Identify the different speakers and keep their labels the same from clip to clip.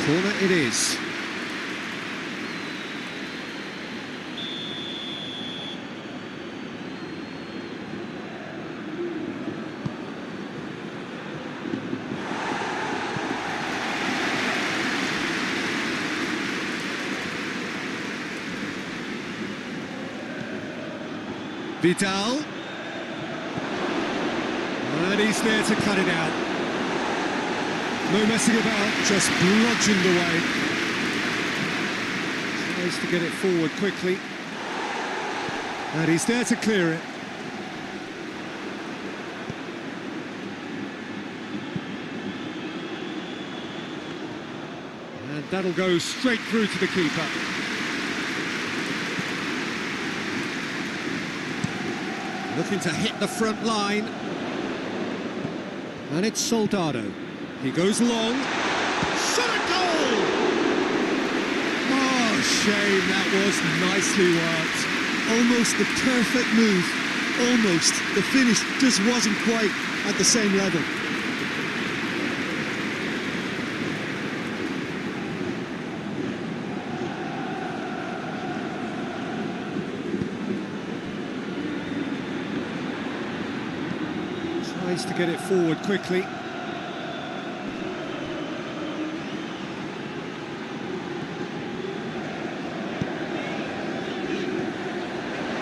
Speaker 1: Corner it is. Vidal. And he's there to cut it out. No messing about, just bludgeoned away. Tries to get it forward quickly. And he's there to clear it. And that'll go straight through to the keeper. Looking to hit the front line. And it's Soldado. He goes long. Shot a goal! Oh, shame, that was nicely worked.
Speaker 2: Almost the perfect move. Almost. The finish just wasn't quite at the same level.
Speaker 1: Tries to get it forward quickly.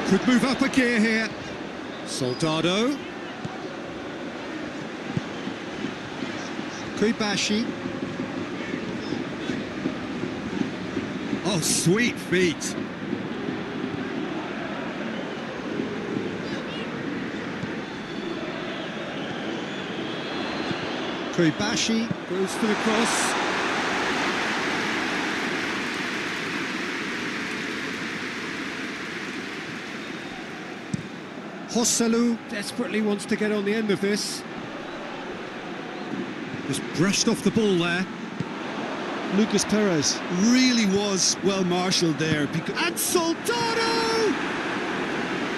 Speaker 1: Could move up a gear here. Soldado. Kuibashi. Oh, sweet feet. Kuibashi goes for the cross. Hosselu desperately wants to get on the end of this. Just brushed off the ball there.
Speaker 2: Lucas Perez really was well marshalled there.
Speaker 1: And Soldado!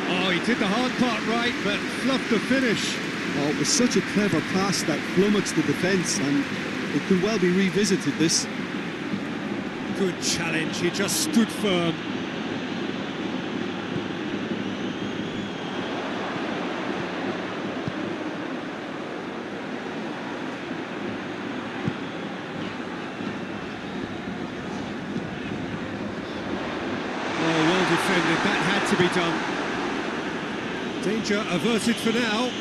Speaker 1: Oh, he did the hard part right, but fluffed the finish.
Speaker 2: Oh, it was such a clever pass that flummoxed the defence, and it could well be revisited, this.
Speaker 1: Good challenge, he just stood firm. Defended, that had to be done. Danger averted for now.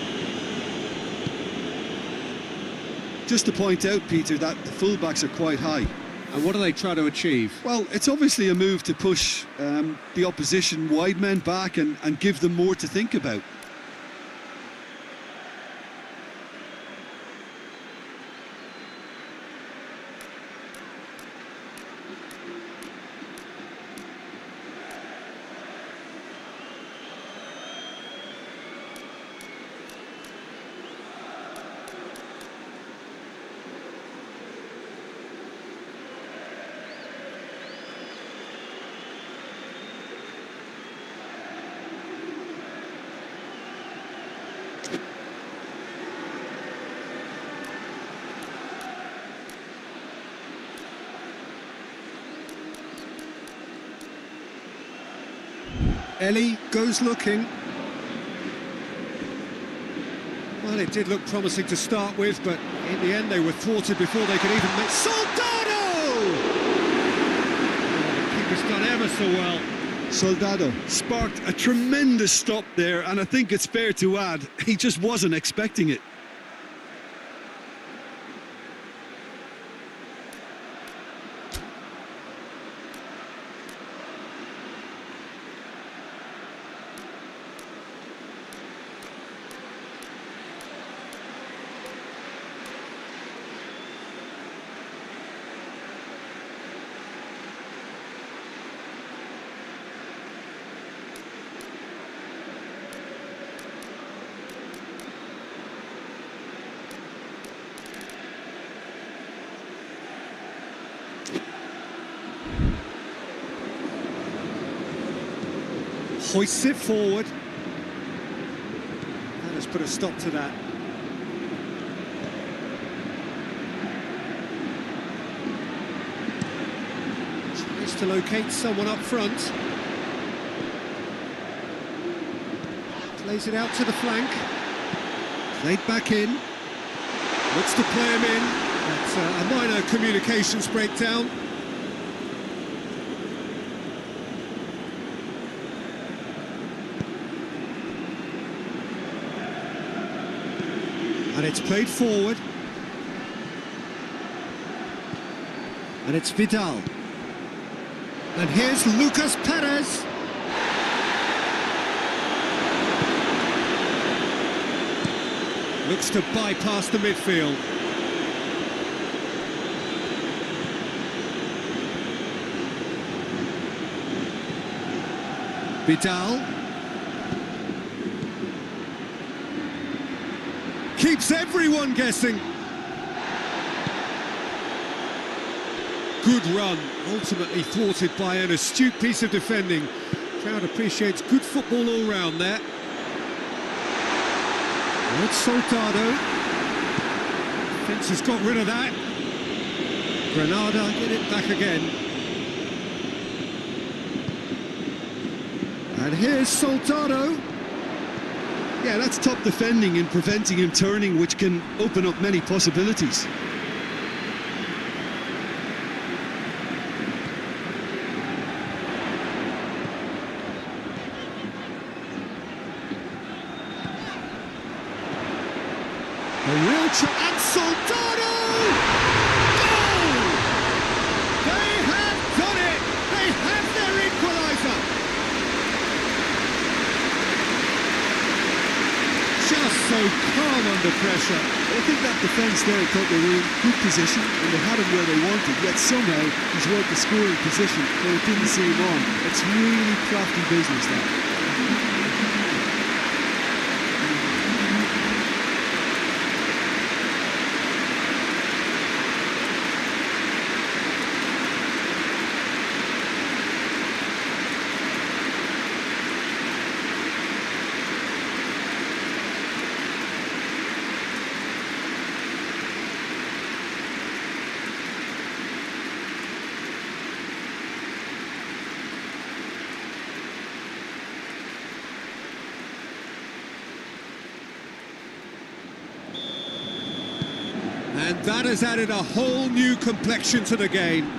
Speaker 2: Just to point out, Peter, that the fullbacks are quite high.
Speaker 1: And what are they trying to achieve?
Speaker 2: Well, it's obviously a move to push the opposition wide men back and give them more to think about.
Speaker 1: Ellie goes looking. Well, it did look promising to start with, but in the end they were thwarted before they could even make... Soldado! Oh, the keeper's done ever so well.
Speaker 2: Soldado sparked a tremendous stop there, and I think it's fair to add, he just wasn't expecting it.
Speaker 1: Hoists it forward. That has put a stop to that. to locate someone up front. Plays it out to the flank. Played back in. Looks to play him in. That's a minor communications breakdown. And it's played forward. And it's Vidal. And here's Lucas Perez. Looks to bypass the midfield. Vidal. Keeps everyone guessing. Good run, ultimately thwarted by an astute piece of defending. Crowd appreciates good football all round there. It's Soldado. Defence has got rid of that. Granada get it back again. And here's Soldado.
Speaker 2: Yeah, that's top defending and preventing him turning, which can open up many possibilities.
Speaker 1: A real chance, and Soldado! Goal! They have done it! They have their equaliser! Just so calm under pressure.
Speaker 2: I think that defence there thought they were in good position and they had him where they wanted, yet somehow he's worked the scoring position but it didn't seem on. It's really crafty business, that.
Speaker 1: And that has added a whole new complexion to the game.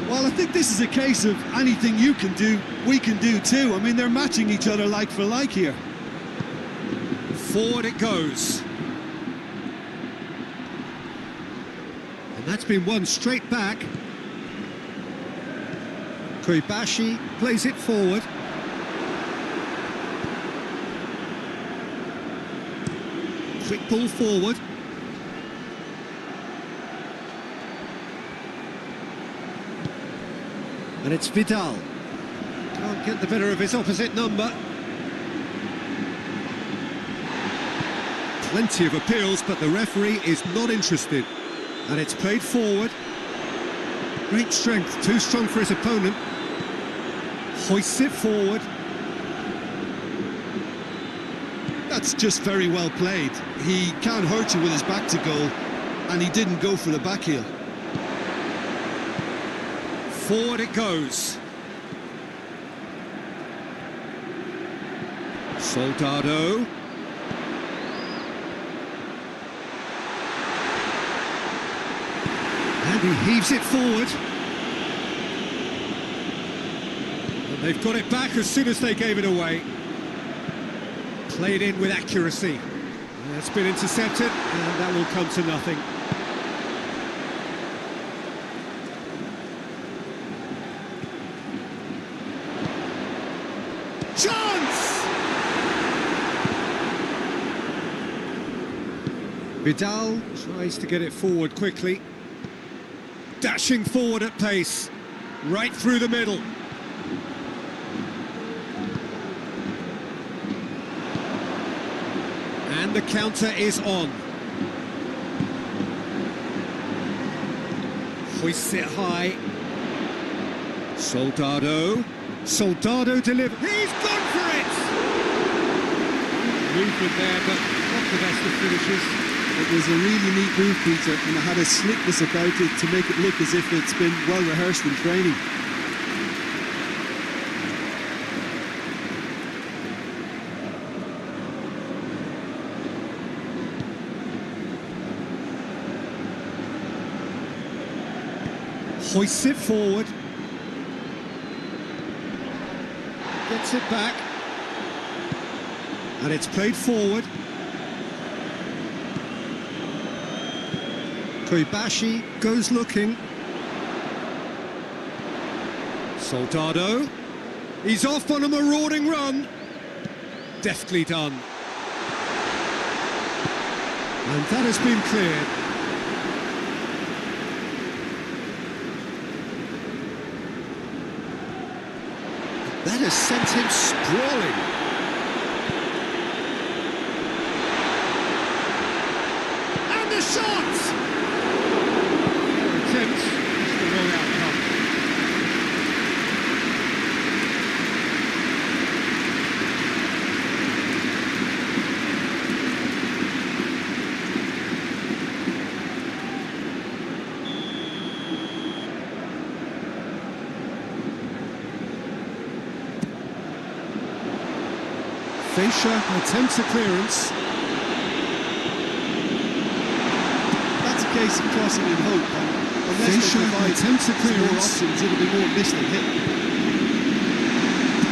Speaker 2: Well, I think this is a case of anything you can do, we can do too. I mean, they're matching each other like for like here.
Speaker 1: Forward it goes. And that's been won straight back. Koibashi plays it forward. Quick ball forward. And it's Vidal. Can't get the better of his opposite number. Plenty of appeals, but the referee is not interested. And it's played forward. Great strength, too strong for his opponent. Hoists it forward.
Speaker 2: That's just very well played. He can't hurt you with his back to goal, and he didn't go for the back heel.
Speaker 1: Forward it goes. Soldado. And he heaves it forward. And they've got it back as soon as they gave it away. Played in with accuracy. That's been intercepted, and that will come to nothing. Chance! Vidal tries to get it forward quickly. Dashing forward at pace, right through the middle. And the counter is on. Hoists it high. Soldado. Soldado delivers. He's gone for it! Movement there, but not the best of finishes.
Speaker 2: It was a really neat move, Peter, and it had a slickness about it to make it look as if it's been well rehearsed in training.
Speaker 1: Hoists it forward. Gets it back. And it's played forward. Koibashi goes looking. Soldado. He's off on a marauding run. Deftly done. And that has been cleared. That has sent him sprawling. And the shot! Attempts, it's the wrong outcome. Fascia attempts a clearance.
Speaker 2: That's a case of crossing in hope. Unless
Speaker 1: Fascia
Speaker 2: they provide
Speaker 1: attempts a
Speaker 2: more
Speaker 1: clearance.
Speaker 2: options, it'll be more miss than hit.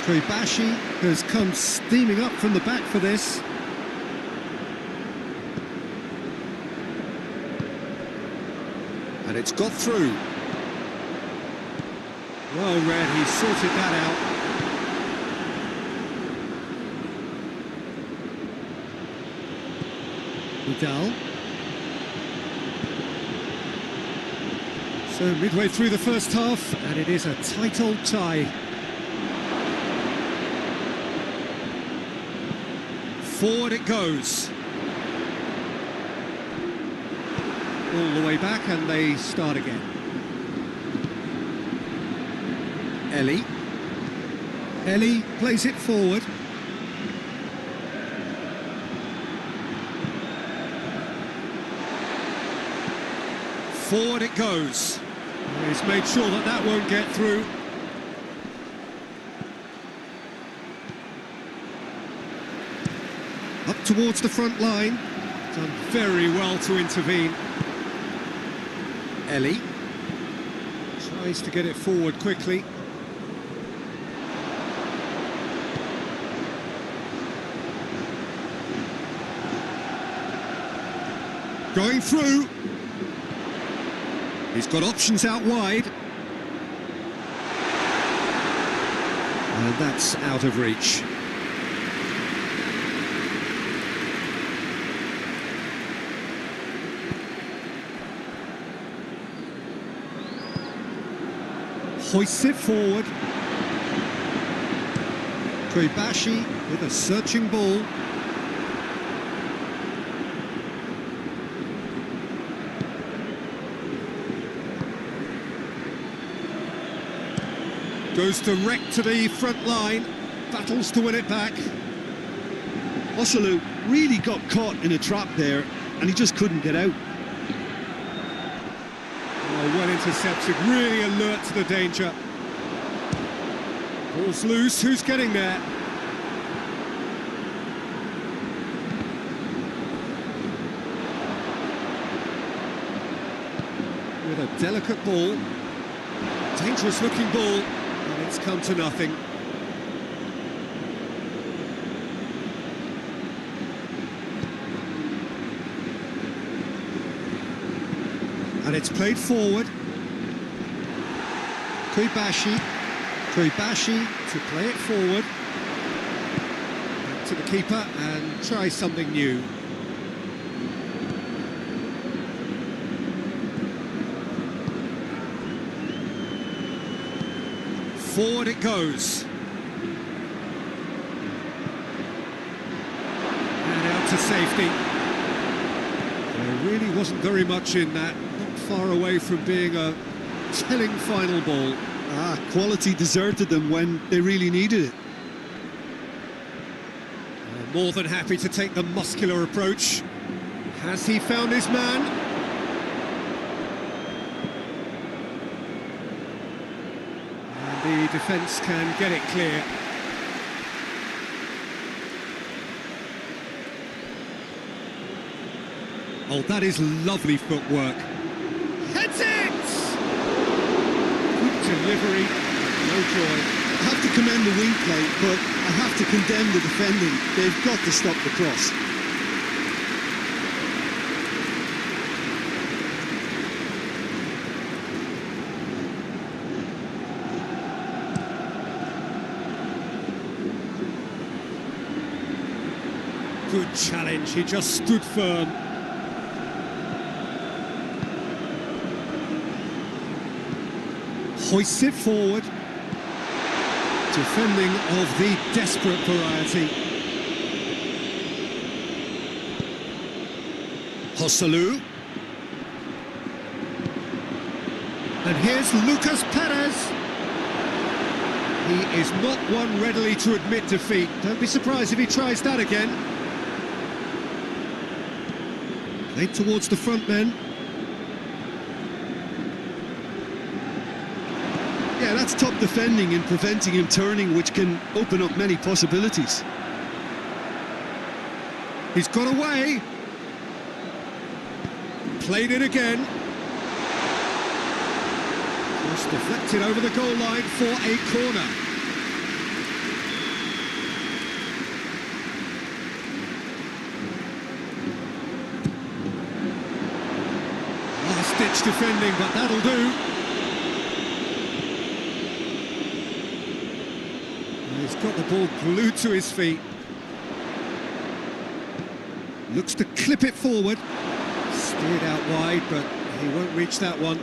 Speaker 1: Koibashi has come steaming up from the back for this. And it's got through. Well read, he sorted that out. Vidal. So midway through the first half, and it is a tight old tie. Forward it goes. All the way back, and they start again. Ellie plays it forward. Forward it goes. He's made sure that that won't get through. Up towards the front line. Done very well to intervene. Ellie tries to get it forward quickly. Going through. He's got options out wide. And that's out of reach. Hoists it forward. Koibashi with a searching ball. Goes direct to the front line, battles to win it back.
Speaker 2: Osalu really got caught in a trap there, and he just couldn't get out.
Speaker 1: Oh, well intercepted, really alert to the danger. Ball's loose, who's getting there? With a delicate ball, dangerous looking ball. And it's come to nothing. And it's played forward. Koibashi to play it forward. Back to the keeper and try something new. Forward it goes. And out to safety. There really wasn't very much in that. Not far away from being a telling final ball.
Speaker 2: Quality deserted them when they really needed it.
Speaker 1: More than happy to take the muscular approach. Has he found his man? The defence can get it clear. Oh, that is lovely footwork. Heads it! delivery, no joy.
Speaker 2: I have to commend the wing play, but I have to condemn the defending. They've got to stop the cross.
Speaker 1: Good challenge, he just stood firm. Hoists it forward. Defending of the desperate variety. Joselu. And here's Lucas Perez. He is not one readily to admit defeat. Don't be surprised if he tries that again. Played towards the front men.
Speaker 2: Yeah, that's top defending and preventing him turning, which can open up many possibilities.
Speaker 1: He's got away. Played it again. Just deflected over the goal line for a corner. Last-ditch defending, but that'll do. He's got the ball glued to his feet. Looks to clip it forward. Steered out wide, but he won't reach that one.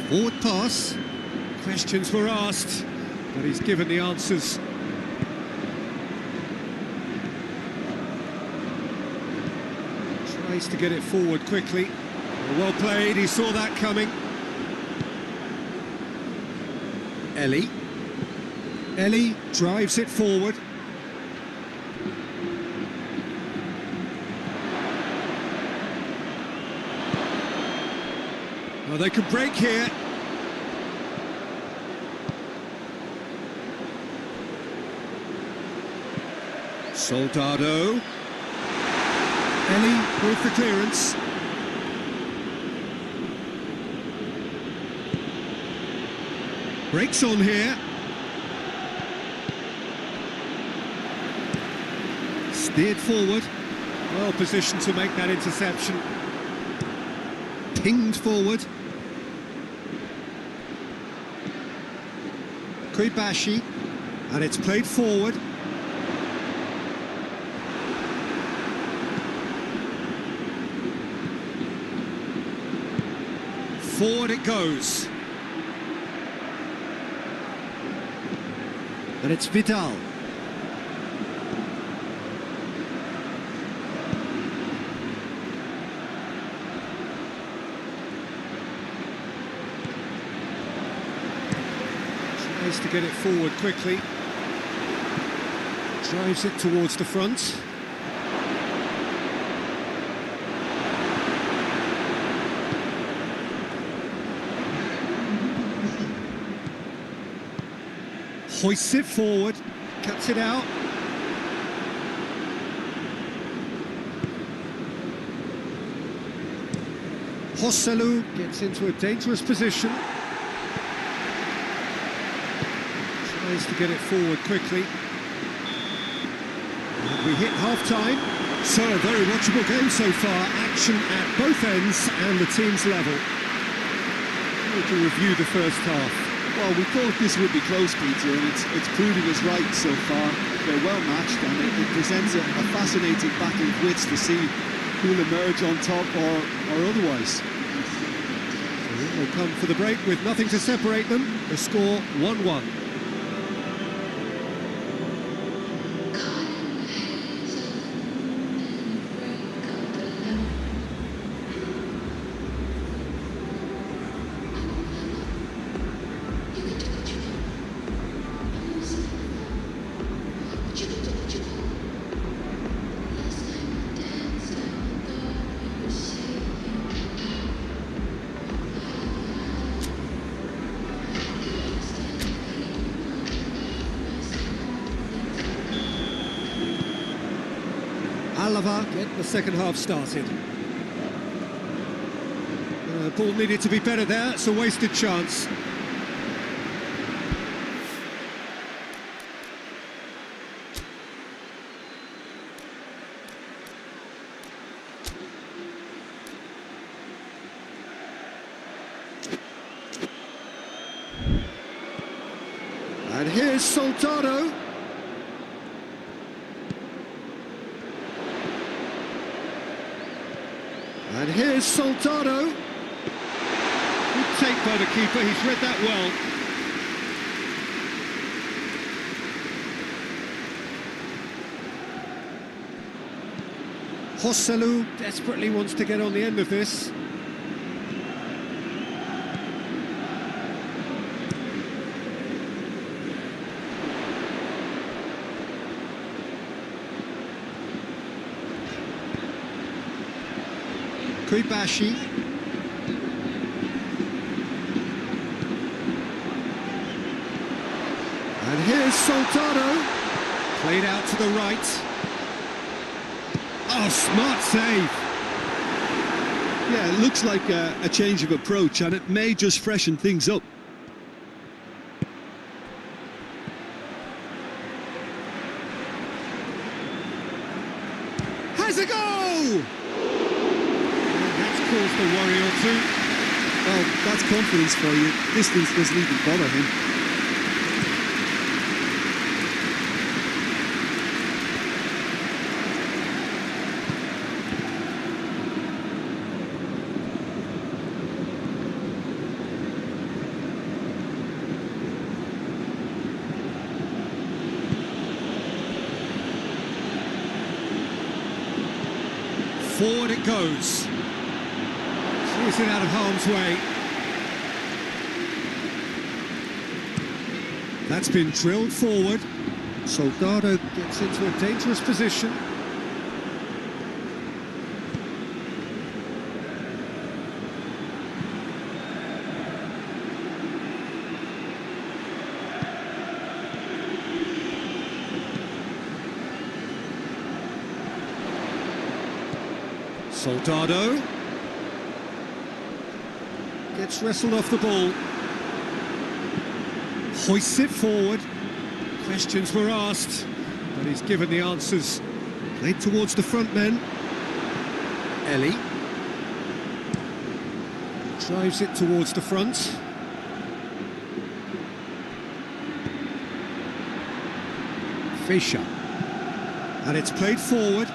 Speaker 1: Forward pass. Questions were asked, but he's given the answers. Tries to get it forward quickly. Well played, he saw that coming. Ellie drives it forward. Oh, they could break here. Soldado. Ellie with the clearance. Breaks on here. Steered forward. Well positioned to make that interception. Pinged forward. Kuibashi. And it's played forward. Forward it goes. And it's Vidal. Tries to get it forward quickly. Drives it towards the front. Hoists it forward, cuts it out. Joselu gets into a dangerous position. Tries to get it forward quickly. And we hit half-time. So, a very watchable game so far. Action at both ends and the team's level. We can review the first half.
Speaker 2: Well, we thought this would be close, Peter, and it's proving us right so far. They're well matched, and it presents a fascinating battle of wits to see who'll emerge on top or otherwise.
Speaker 1: So they'll come for the break with nothing to separate them. The score 1-1. Alava get the second half started. Ball needed to be better there, it's a wasted chance. And here's Soldado. And here's Soldado. Good take by the keeper, he's read that well. Joselu desperately wants to get on the end of this. Kuibashi. And here's Soldado. Played out to the right. Oh, smart save.
Speaker 2: Yeah, it looks like a change of approach, and it may just freshen things up.
Speaker 1: Has a goal! Caused a worry or two.
Speaker 2: Well, that's confidence for you. Distance doesn't even bother him.
Speaker 1: Forward it goes. Is it out of harm's way? That's been drilled forward. Soldado gets into a dangerous position. Soldado gets wrestled off the ball. Hoists it forward. Questions were asked, but he's given the answers. Played towards the front men. Ellie drives it towards the front. Fischer. And it's played forward.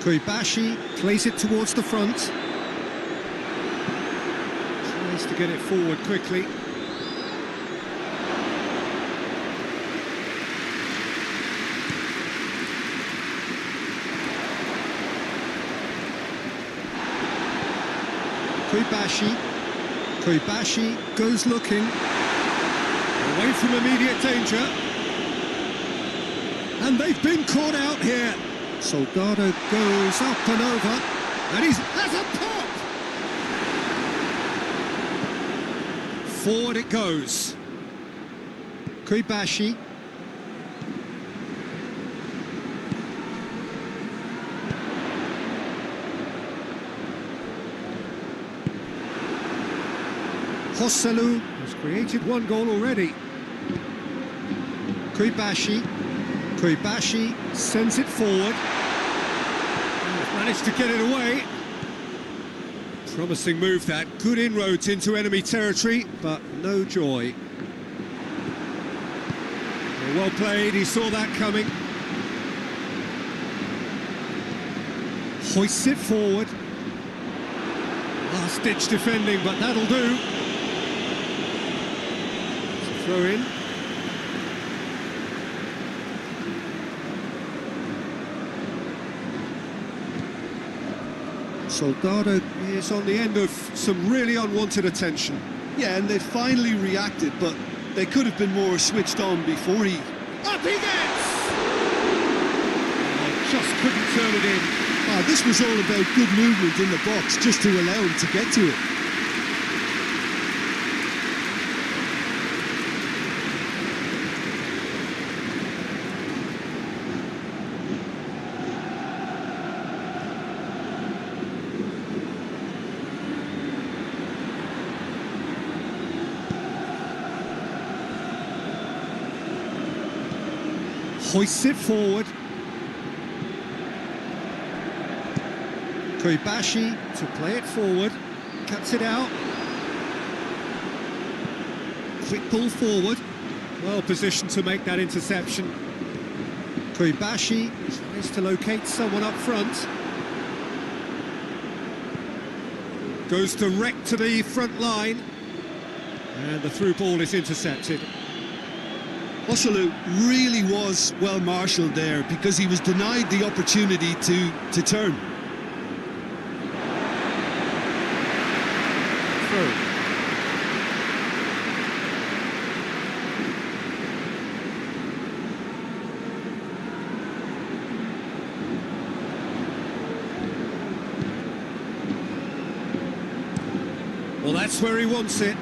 Speaker 1: Kuibashi plays it towards the front. Tries to get it forward quickly. Kuibashi goes looking. Away from immediate danger. And they've been caught out here. Soldado goes up and over, and he has a pop! Forward it goes. Kuibashi. Joselu has created one goal already. Kuibashi sends it forward. Managed to get it away. Promising move that. Good inroads into enemy territory, but no joy. Well played, he saw that coming. Hoists it forward. Last-ditch defending, but that'll do. It's a throw in. Soldado is on the end of some really unwanted attention.
Speaker 2: Yeah, and they finally reacted, but they could have been more switched on before he...
Speaker 1: Up he gets! Oh, just couldn't turn it in.
Speaker 2: Oh, this was all about good movement in the box, just to allow him to get to it.
Speaker 1: Hoists it forward. Koibashi to play it forward. Cuts it out. Quick pull forward. Well positioned to make that interception. Koibashi tries to locate someone up front. Goes direct to the front line. And the through ball is intercepted.
Speaker 2: Hosselu really was well marshalled there because he was denied the opportunity to turn.
Speaker 1: Through. Well, that's where he wants it.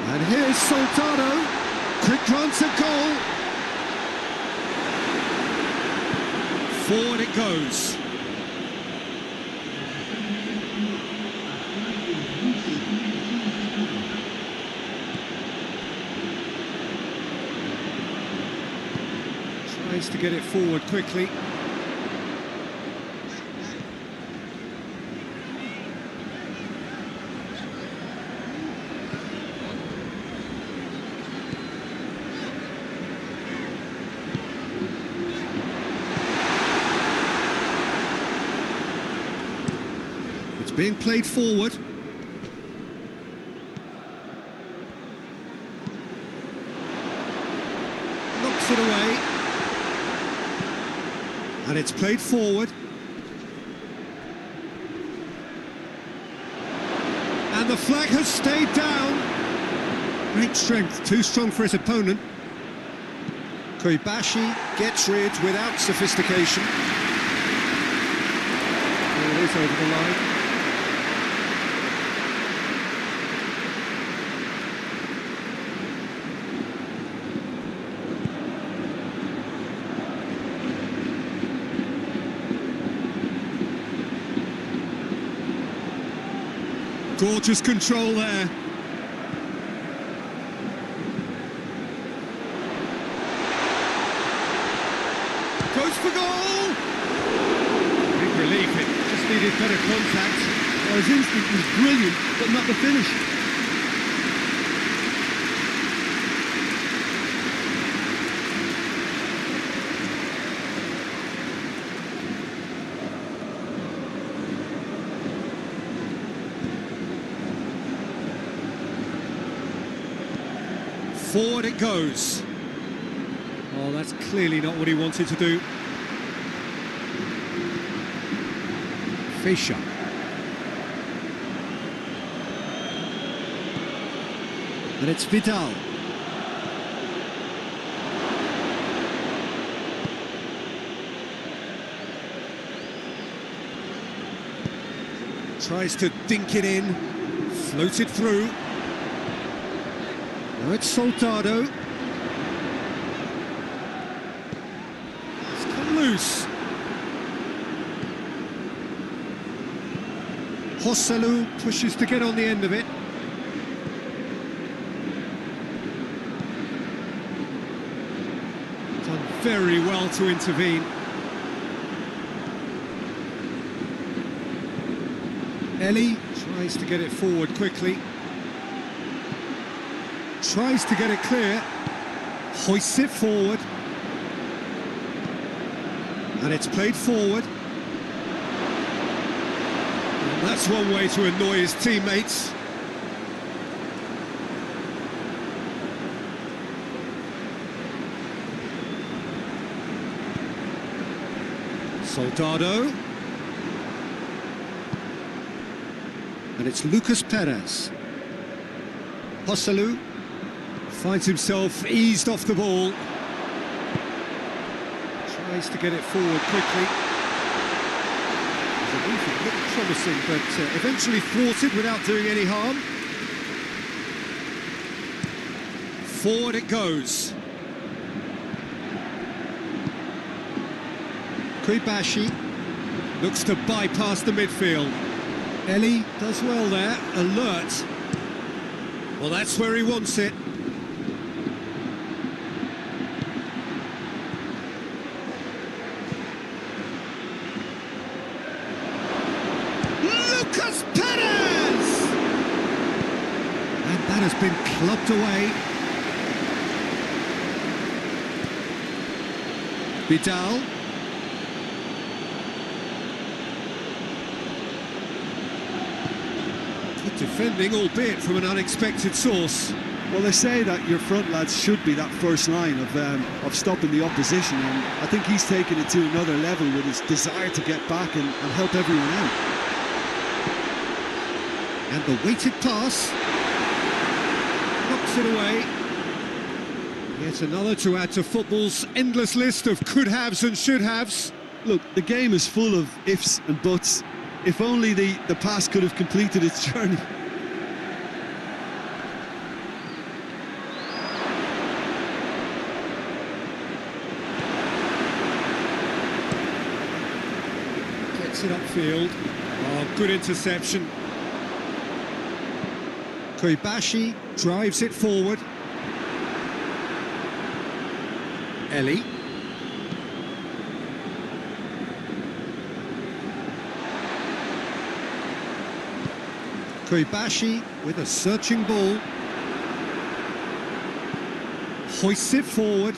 Speaker 1: And here's Soldado. Quick glance at goal. Forward it goes. Tries to get it forward quickly. It's being played forward. Knocks it away. And it's played forward. And the flag has stayed down. Great strength, too strong for his opponent. Koibashi gets rid without sophistication. There it is over the line. Gorgeous control there. Goes for goal! Big relief, it just needed better contact.
Speaker 2: Well, his instinct was brilliant, but not the finish.
Speaker 1: Forward it goes. Oh, that's clearly not what he wanted to do. Fischer. And it's Vidal. Tries to dink it in. Float it through. Now it's Soldado. It's come loose. Hosselu pushes to get on the end of it. Done very well to intervene. Ellie tries to get it forward quickly. Tries to get it clear, hoists it forward, and it's played forward. And that's one way to annoy his teammates. Soldado. And it's Lucas Perez. Hosselu finds himself eased off the ball. Tries to get it forward quickly. The move looked promising, but eventually thwarted without doing any harm. Forward it goes. Kuibashi looks to bypass the midfield. Ellie does well there, alert. Well, that's where he wants it. Lucas Perez! And that has been clubbed away. Vidal. Good defending, albeit from an unexpected source.
Speaker 2: Well, they say that your front lads should be that first line of stopping the opposition, and I think he's taken it to another level with his desire to get back and help everyone out.
Speaker 1: And the weighted pass knocks it away. Yet another to add to football's endless list of could-haves and should-haves.
Speaker 2: Look, the game is full of ifs and buts. If only the pass could have completed its journey.
Speaker 1: Gets it upfield. Oh, good interception. Kuibashi drives it forward. Ellie. Kuibashi with a searching ball. Hoists it forward.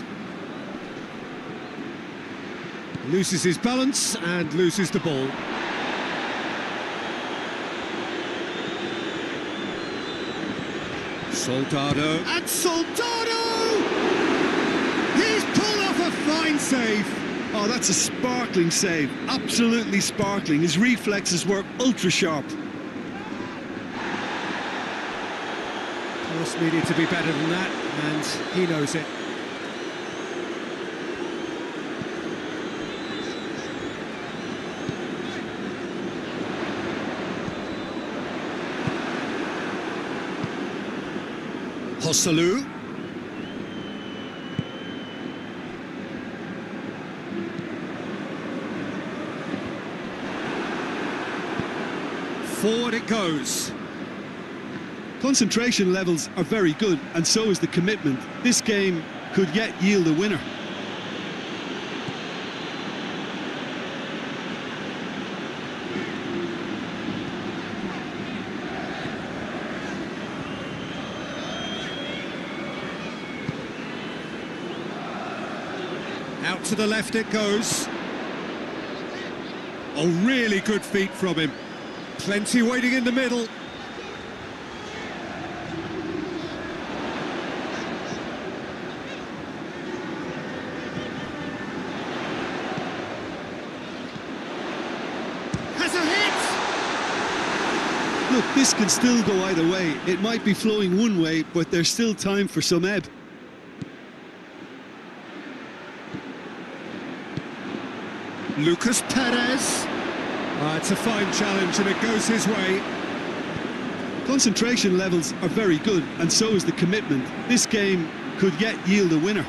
Speaker 1: Loses his balance and loses the ball. Soldado. And Soldado! He's pulled off a fine save.
Speaker 2: Oh, that's a sparkling save. Absolutely sparkling. His reflexes were ultra sharp.
Speaker 1: Pass needed to be better than that, and he knows it. Joselu. Forward it goes.
Speaker 2: Concentration levels are very good, and so is the commitment. This game could yet yield a winner.
Speaker 1: Out to the left it goes. Oh, really good feet from him. Plenty waiting in the middle. Has a hit!
Speaker 2: Look, this can still go either way. It might be flowing one way, but there's still time for some ebb.
Speaker 1: Lucas Perez. It's a fine challenge and it goes his way.
Speaker 2: Concentration levels are very good, and so is the commitment. This game could yet yield a winner.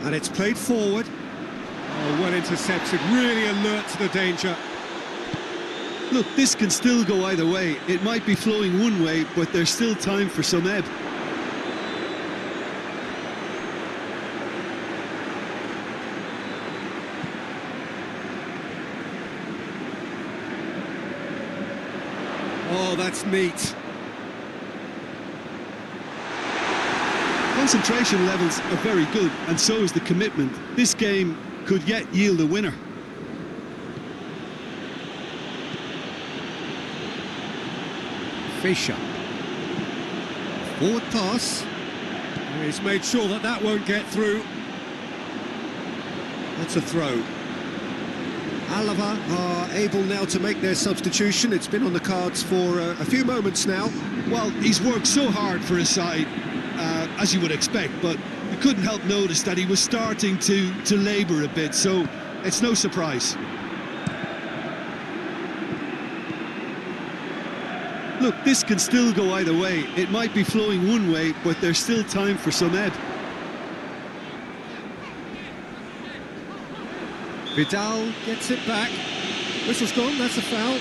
Speaker 1: And it's played forward. Oh, well intercepted, really alert to the danger.
Speaker 2: Look, this can still go either way. It might be flowing one way, but there's still time for some ebb.
Speaker 1: Oh, that's neat.
Speaker 2: Concentration levels are very good, and so is the commitment. This game could yet yield a winner.
Speaker 1: Fischer. Forward pass. He's made sure that that won't get through. That's a throw. Alava are able now to make their substitution. It's been on the cards for a few moments now.
Speaker 2: Well, he's worked so hard for his side, as you would expect, but you couldn't help notice that he was starting to labour a bit, so it's no surprise. Look, this can still go either way. It might be flowing one way, but there's still time for some ebb.
Speaker 1: Vidal gets it back. Whistle's gone, that's a foul.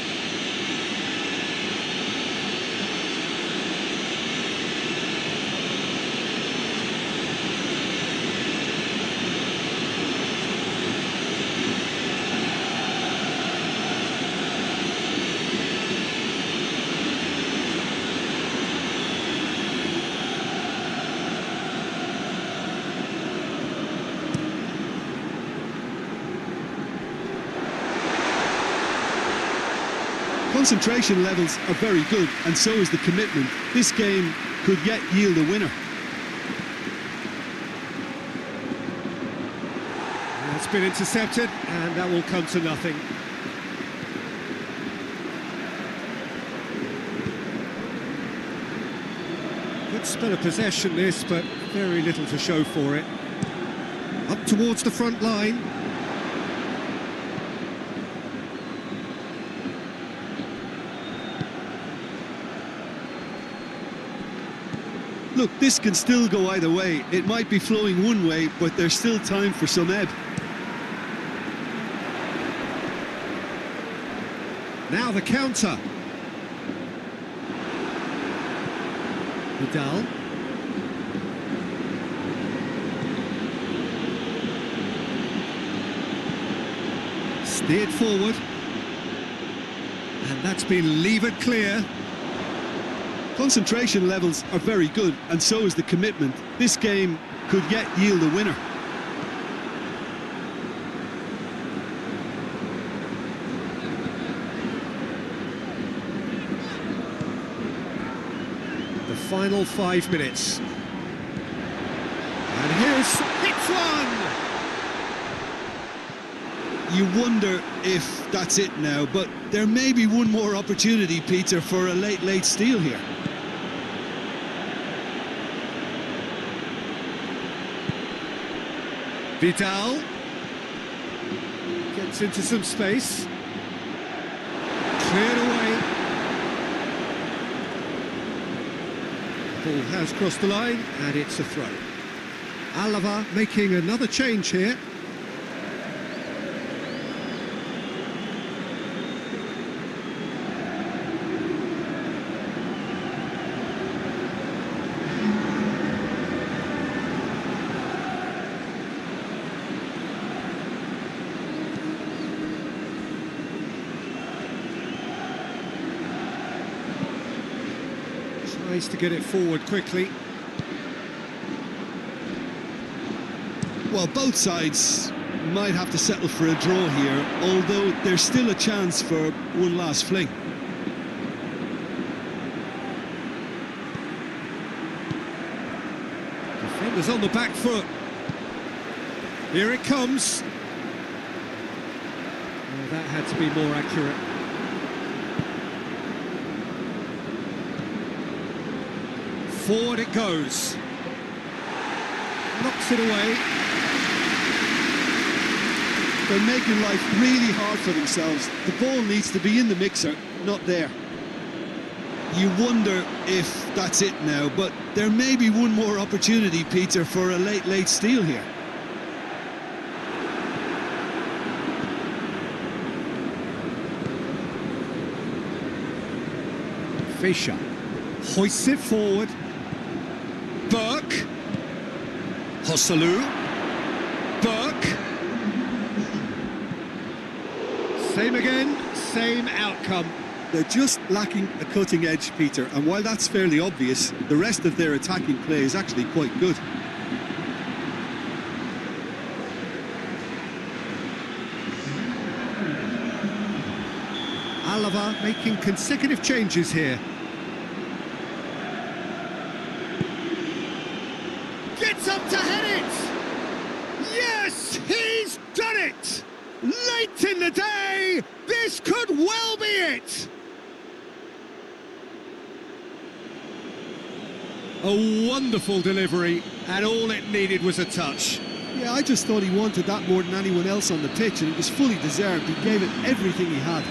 Speaker 2: Concentration levels are very good, and so is the commitment. This game could yet yield a winner.
Speaker 1: It's been intercepted, and that will come to nothing. Good spell of possession this, but very little to show for it. Up towards the front line.
Speaker 2: Look, this can still go either way. It might be flowing one way, but there's still time for some ebb.
Speaker 1: Now the counter. Vidal. Steered forward. And that's been levered clear.
Speaker 2: Concentration levels are very good, and so is the commitment. This game could yet yield a winner.
Speaker 1: The final 5 minutes. And here's hits one!
Speaker 2: You wonder if that's it now, but there may be one more opportunity, Peter, for a late steal here.
Speaker 1: Vidal gets into some space. Cleared away. Ball has crossed the line, and it's a throw. Alava making another change here. Tries to get it forward quickly.
Speaker 2: Well, both sides might have to settle for a draw here, although there's still a chance for one last fling.
Speaker 1: Defenders on the back foot. Here it comes. Well, that had to be more accurate. Forward it goes. Knocks it away.
Speaker 2: They're making life really hard for themselves. The ball needs to be in the mixer, not there. You wonder if that's it now, but there may be one more opportunity, Peter, for a late steal here.
Speaker 1: Fischer hoists it forward. Burke. Hosselu. Burke. Same again, same outcome.
Speaker 2: They're just lacking a cutting edge, Peter, and while that's fairly obvious, the rest of their attacking play is actually quite good.
Speaker 1: Alava making consecutive changes here. Gets up to head it! Yes, he's done it! Late in the day, this could well be it! A wonderful delivery, and all it needed was a touch.
Speaker 2: Yeah, I just thought he wanted that more than anyone else on the pitch, and it was fully deserved. He gave it everything he had.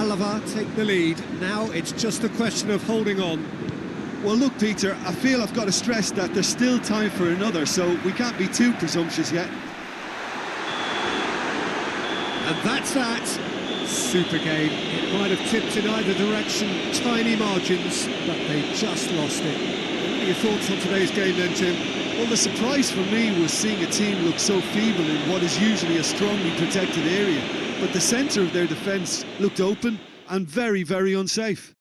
Speaker 1: Alava take the lead. Now it's just a question of holding on.
Speaker 2: Well, look, Peter, I feel I've got to stress that there's still time for another, so we can't be too presumptuous yet.
Speaker 1: And that's that. Super game. It might have tipped in either direction, tiny margins, but they just lost it. What are your thoughts on today's game then, Jim?
Speaker 2: Well, the surprise for me was seeing a team look so feeble in what is usually a strongly protected area. But the centre of their defence looked open and very, very unsafe.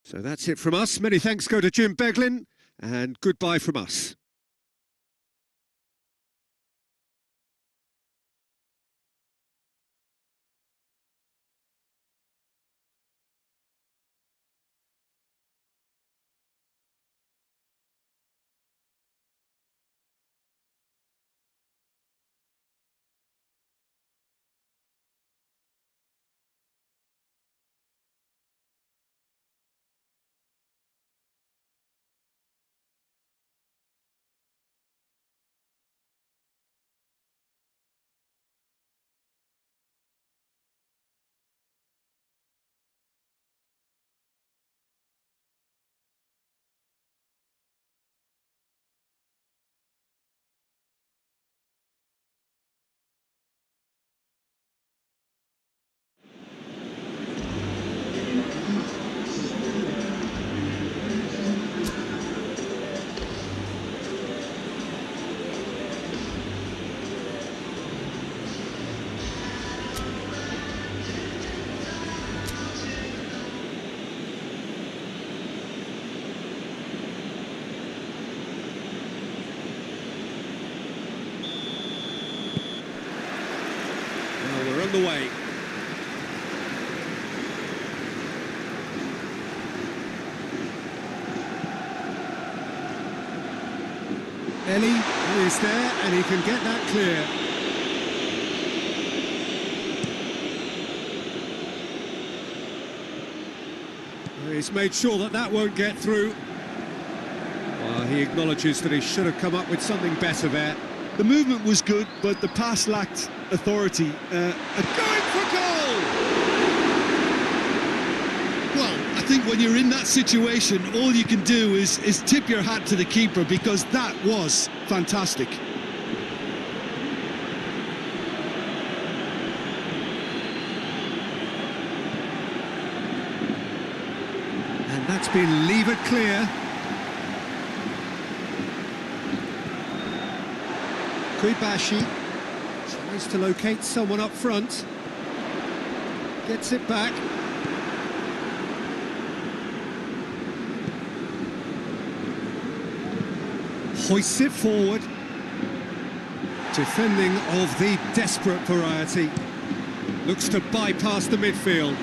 Speaker 1: So that's it from us. Many thanks go to Jim Beglin, and goodbye from us. We're on the way. Ellie is there, and he can get that clear. He's made sure that that won't get through. Well, he acknowledges that he should have come up with something better there.
Speaker 2: The movement was good, but the pass lacked authority. Going for goal! Well, I think when you're in that situation, all you can do is tip your hat to the keeper, because that was fantastic.
Speaker 1: And that's been levered clear. Kuibashi tries to locate someone up front. Gets it back. Hoists it forward. Defending of the desperate variety. Looks to bypass the midfield.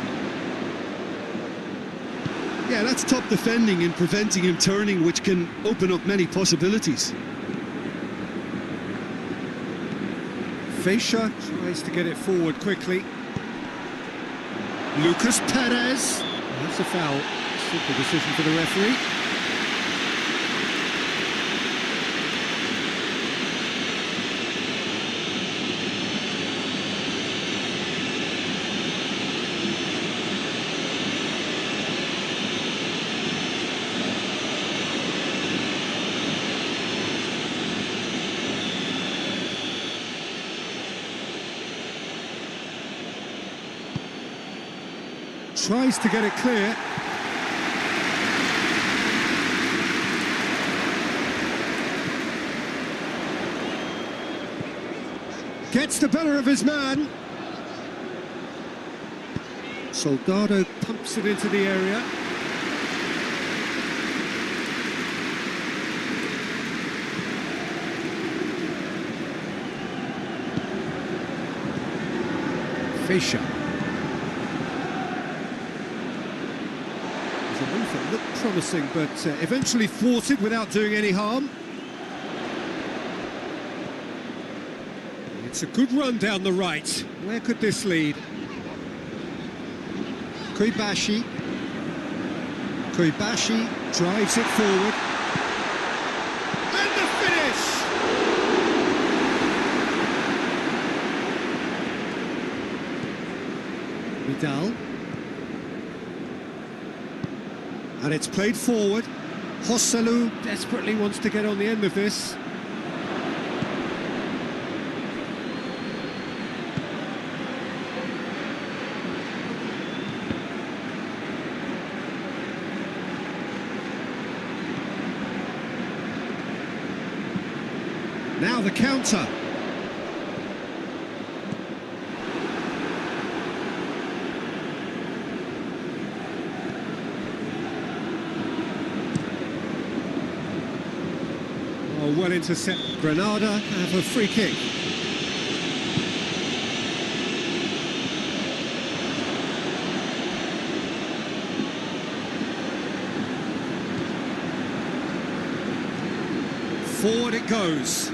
Speaker 2: Yeah, that's top defending and preventing him turning, which can open up many possibilities.
Speaker 1: Fischer tries to get it forward quickly. Lucas Perez. That's a foul. Simple decision for the referee. Tries to get it clear. Gets the better of his man. Soldado pumps it into the area. Fischer. It looked promising, but eventually thwarted without doing any harm. It's a good run down the right. Where could this lead? Kuibashi drives it forward. And the finish! Vidal. And it's played forward. Joselu desperately wants to get on the end of this. Now the counter. Oh, well intercept. Granada have a free kick. Forward it goes.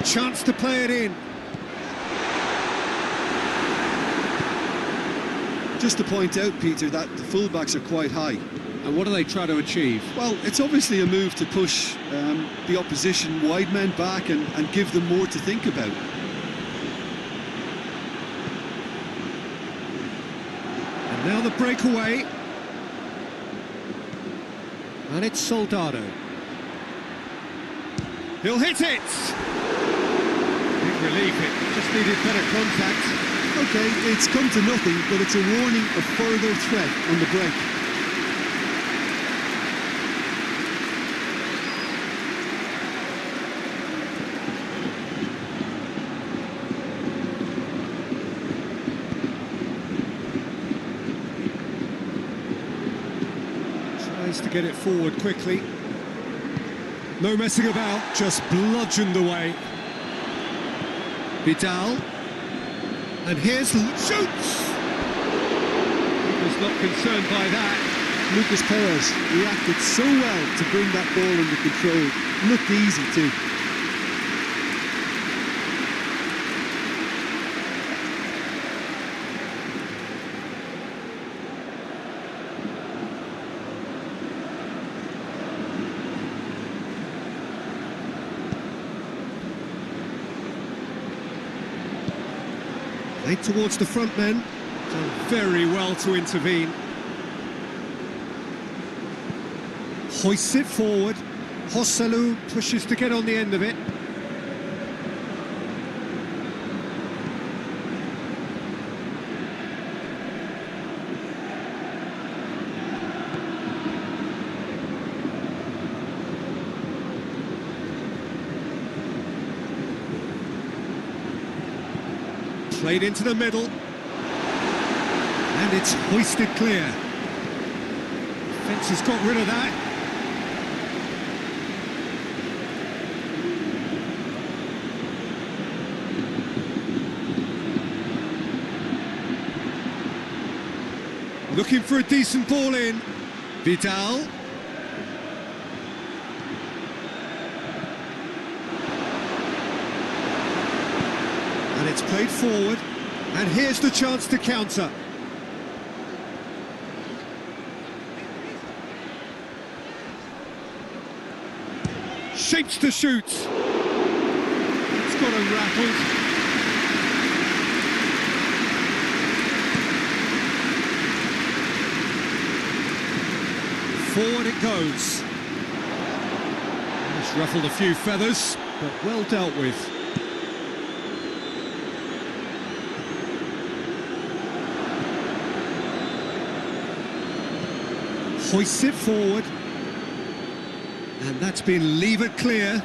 Speaker 1: Chance to play it in.
Speaker 2: Just to point out, Peter, that the fullbacks are quite high.
Speaker 1: And what do they try to achieve?
Speaker 2: Well, it's obviously a move to push the opposition wide men back and give them more to think about.
Speaker 1: And now the breakaway. And it's Soldado. He'll hit it! Big relief, it just needed better contact.
Speaker 2: Okay, it's come to nothing, but it's a warning of further threat on the break.
Speaker 1: Tries to get it forward quickly. No messing about, just bludgeoned away. Vidal. And here's shoots! Was not concerned by that.
Speaker 2: Lucas Perez reacted so well to bring that ball under control. Looked easy too.
Speaker 1: Played towards the front men, done very well to intervene. Hoists it forward. Joselu pushes to get on the end of it. Played into the middle, and it's hoisted clear. Defence has got rid of that. Looking for a decent ball in. Vidal. And it's played forward, and here's the chance to counter. Shapes to shoot. It's got him rattled. Forward it goes. It's ruffled a few feathers, but well dealt with. Hoists it forward, and that's been levered clear.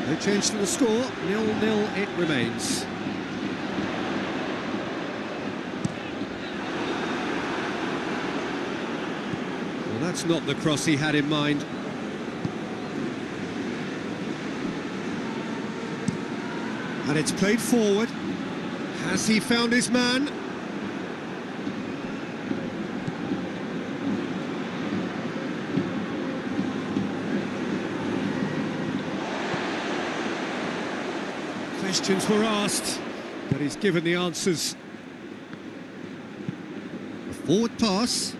Speaker 1: No change to the score, 0-0 it remains. Well, that's not the cross he had in mind. And it's played forward. Has he found his man? Questions were asked, but he's given the answers. A forward pass.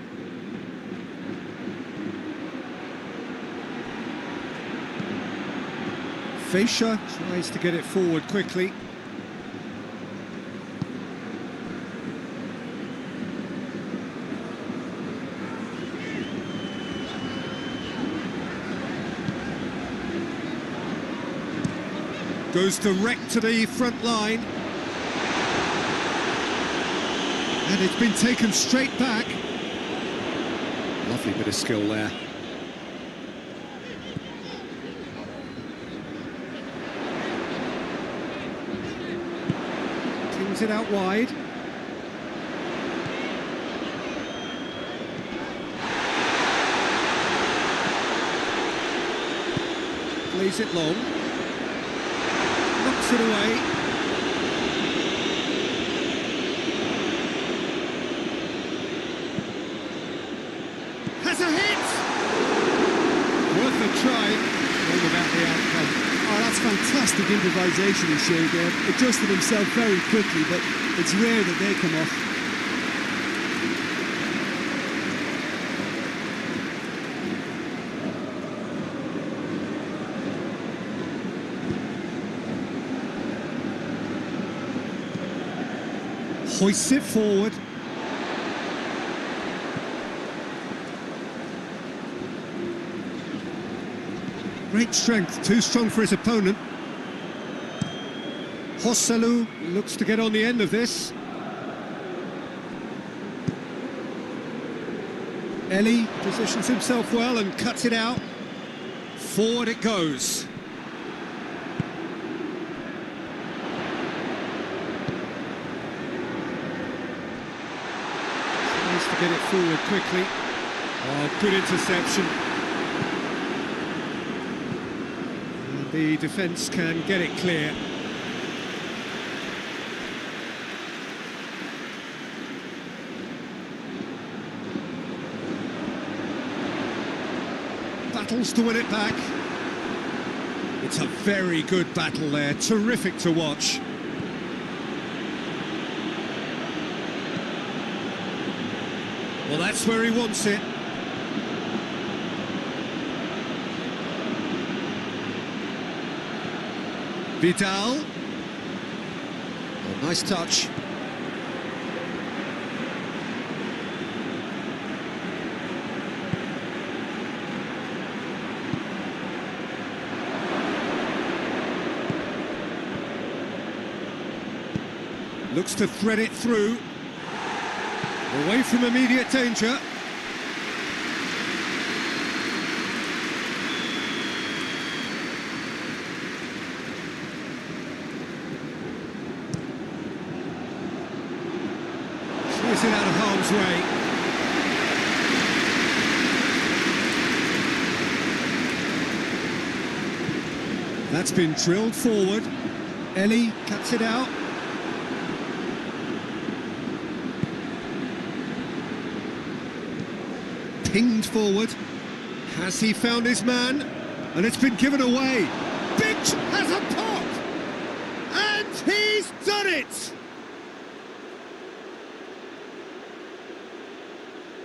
Speaker 1: Fischer tries to get it forward quickly. Goes direct to the front line. And it's been taken straight back. Lovely bit of skill there. Tings it out wide. Plays it long. Knocks it away. Has a hit! Worth a try. All about the outcome.
Speaker 2: Oh, that's fantastic improvisation he showed there. Adjusted himself very quickly, but it's rare that they come off.
Speaker 1: Hoists it forward. Great strength, too strong for his opponent. Hosselu looks to get on the end of this. Eli positions himself well and cuts it out. Forward it goes. To get it forward quickly. Oh, good interception. And the defence can get it clear. Battles to win it back. It's a very good battle there, terrific to watch. Well, that's where he wants it. Vidal. Oh, nice touch. Looks to thread it through. Away from immediate danger. Clears it out of harm's way. That's been drilled forward. Eli cuts it out. Pinged forward. Has he found his man? And it's been given away. Bitch has a pop! And he's done it!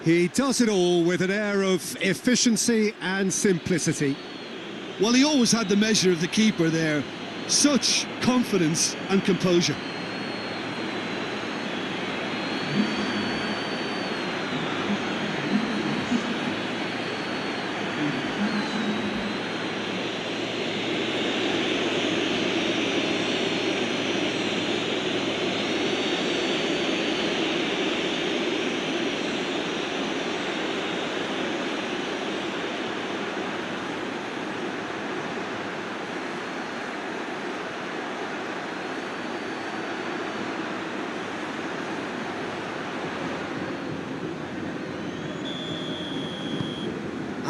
Speaker 1: He does it all with an air of efficiency and simplicity.
Speaker 2: Well, he always had the measure of the keeper there. Such confidence and composure.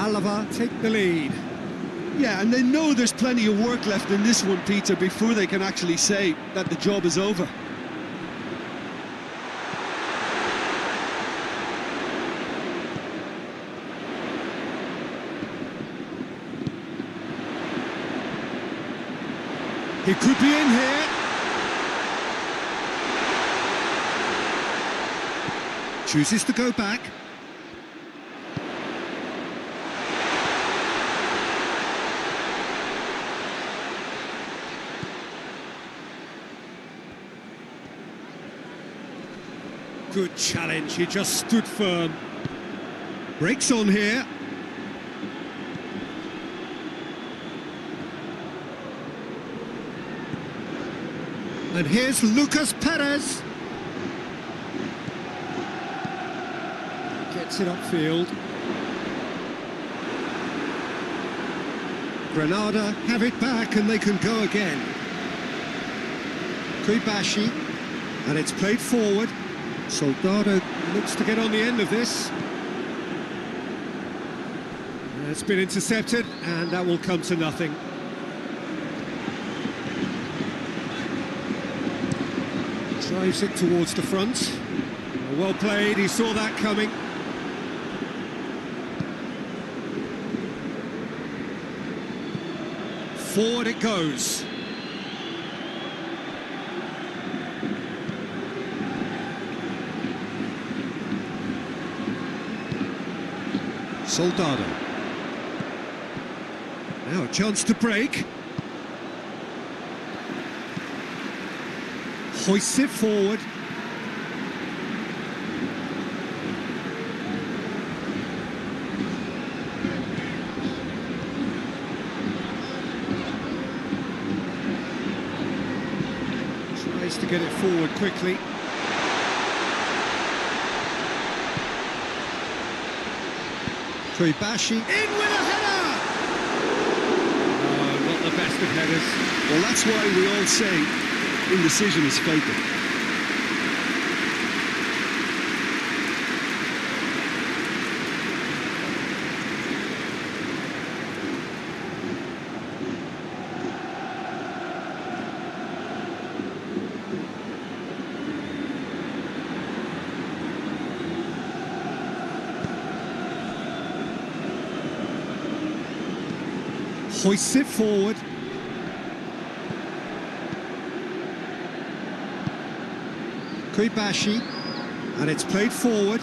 Speaker 1: Alava take the lead.
Speaker 2: Yeah, and they know there's plenty of work left in this one, Peter, before they can actually say that the job is over.
Speaker 1: He could be in here. Chooses to go back. Good challenge, he just stood firm. Breaks on here. And here's Lucas Perez. Gets it upfield. Granada have it back and they can go again. Kuibashi. And it's played forward. Soldado looks to get on the end of this. It's been intercepted and that will come to nothing. Drives it towards the front. Well played, he saw that coming. Forward it goes. Soldado. Now a chance to break. Hoists it forward. Tries to get it forward quickly. Kuibashi in with a header! Oh, not the best of headers.
Speaker 2: Well, that's why we all say indecision is fatal.
Speaker 1: Hoists it forward. Kuibashi, and it's played forward.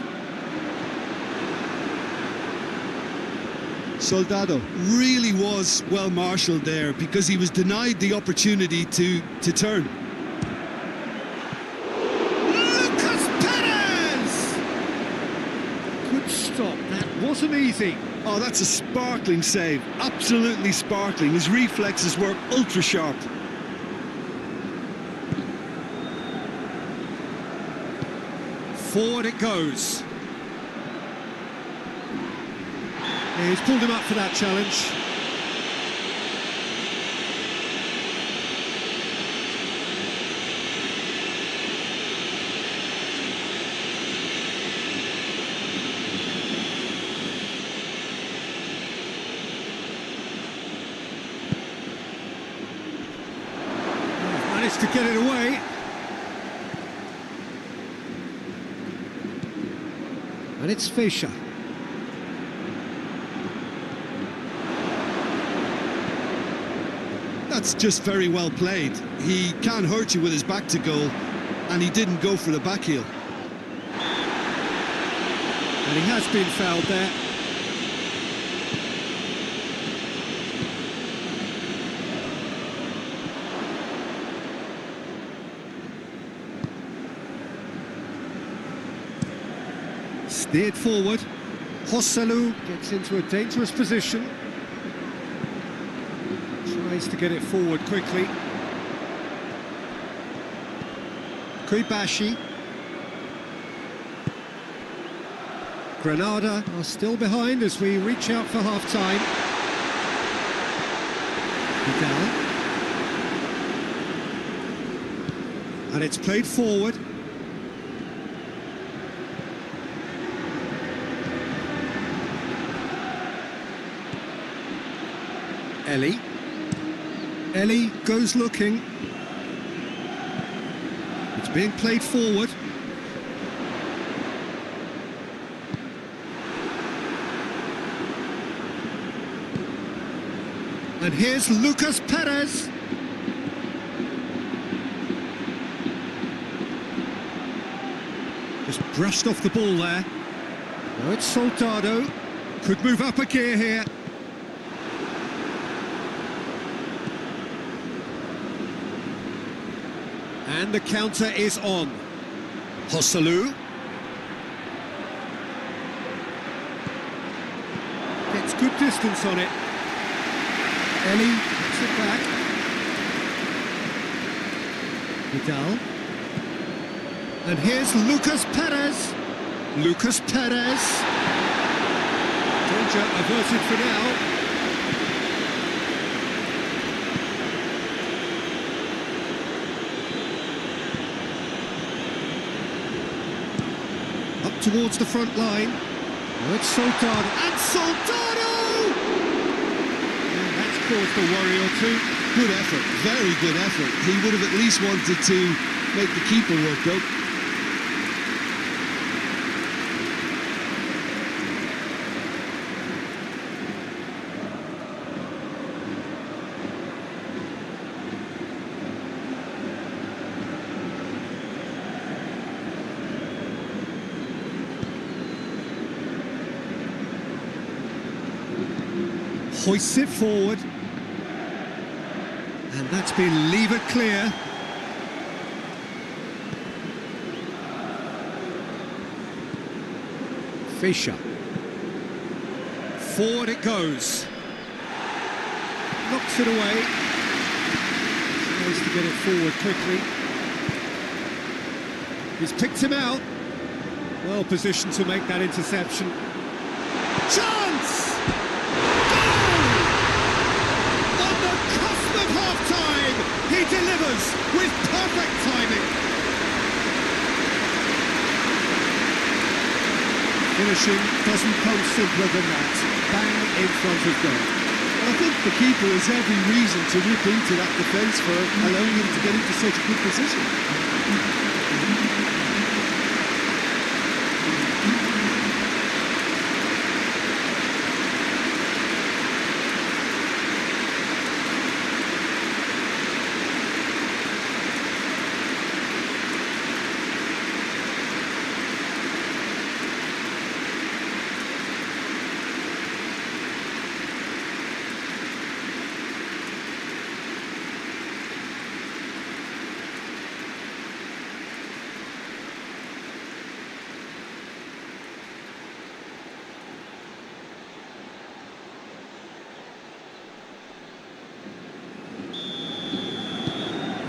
Speaker 2: Soldado really was well marshalled there because he was denied the opportunity to turn.
Speaker 1: Lucas Perez! Good stop, that wasn't easy.
Speaker 2: Oh, that's a sparkling save, absolutely sparkling. His reflexes were ultra sharp.
Speaker 1: Forward it goes. Yeah, he's pulled him up for that challenge. Managed to get it away. And it's Fischer.
Speaker 2: That's just very well played. He can't hurt you with his back to goal, and he didn't go for the back heel.
Speaker 1: And he has been fouled there. Steered forward. Hosselu gets into a dangerous position. Tries to get it forward quickly. Kuibashi. Granada are still behind as we reach out for half-time. Vidal. And it's played forward. Ellie goes looking. It's being played forward. And here's Lucas Perez. Just brushed off the ball there. Now it's Soldado. Could move up a gear here. And the counter is on. Hosselu. Gets good distance on it. Ellie puts it back. Vidal. And here's Lucas Perez. Lucas Perez. Danger averted for now. Up towards the front line. Now it's Soldado. And Soldado! And that's caused a worry or two.
Speaker 2: Good effort, very good effort. He would have at least wanted to make the keeper work though.
Speaker 1: Hoists it forward. And that's been levered clear. Fischer. Forward it goes. Knocks it away. Tries to get it forward quickly. He's picked him out. Well positioned to make that interception. Chance! He delivers with perfect timing. Finishing doesn't come simpler than that. Bang in front of goal.
Speaker 2: I think the keeper has every reason to rip into that defence for allowing him to get into such a good position.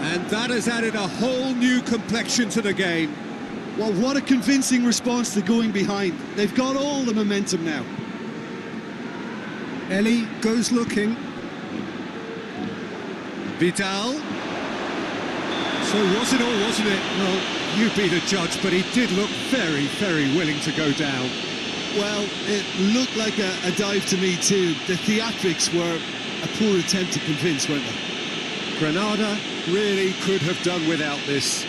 Speaker 1: And that has added a whole new complexion to the game.
Speaker 2: Well, what a convincing response to going behind. They've got all the momentum now.
Speaker 1: Ellie goes looking. Vidal. So was it or wasn't it? Well, you be the judge, but he did look very, very willing to go down.
Speaker 2: Well, it looked like a dive to me too. The theatrics were a poor attempt to convince, weren't they?
Speaker 1: Granada really could have done without this.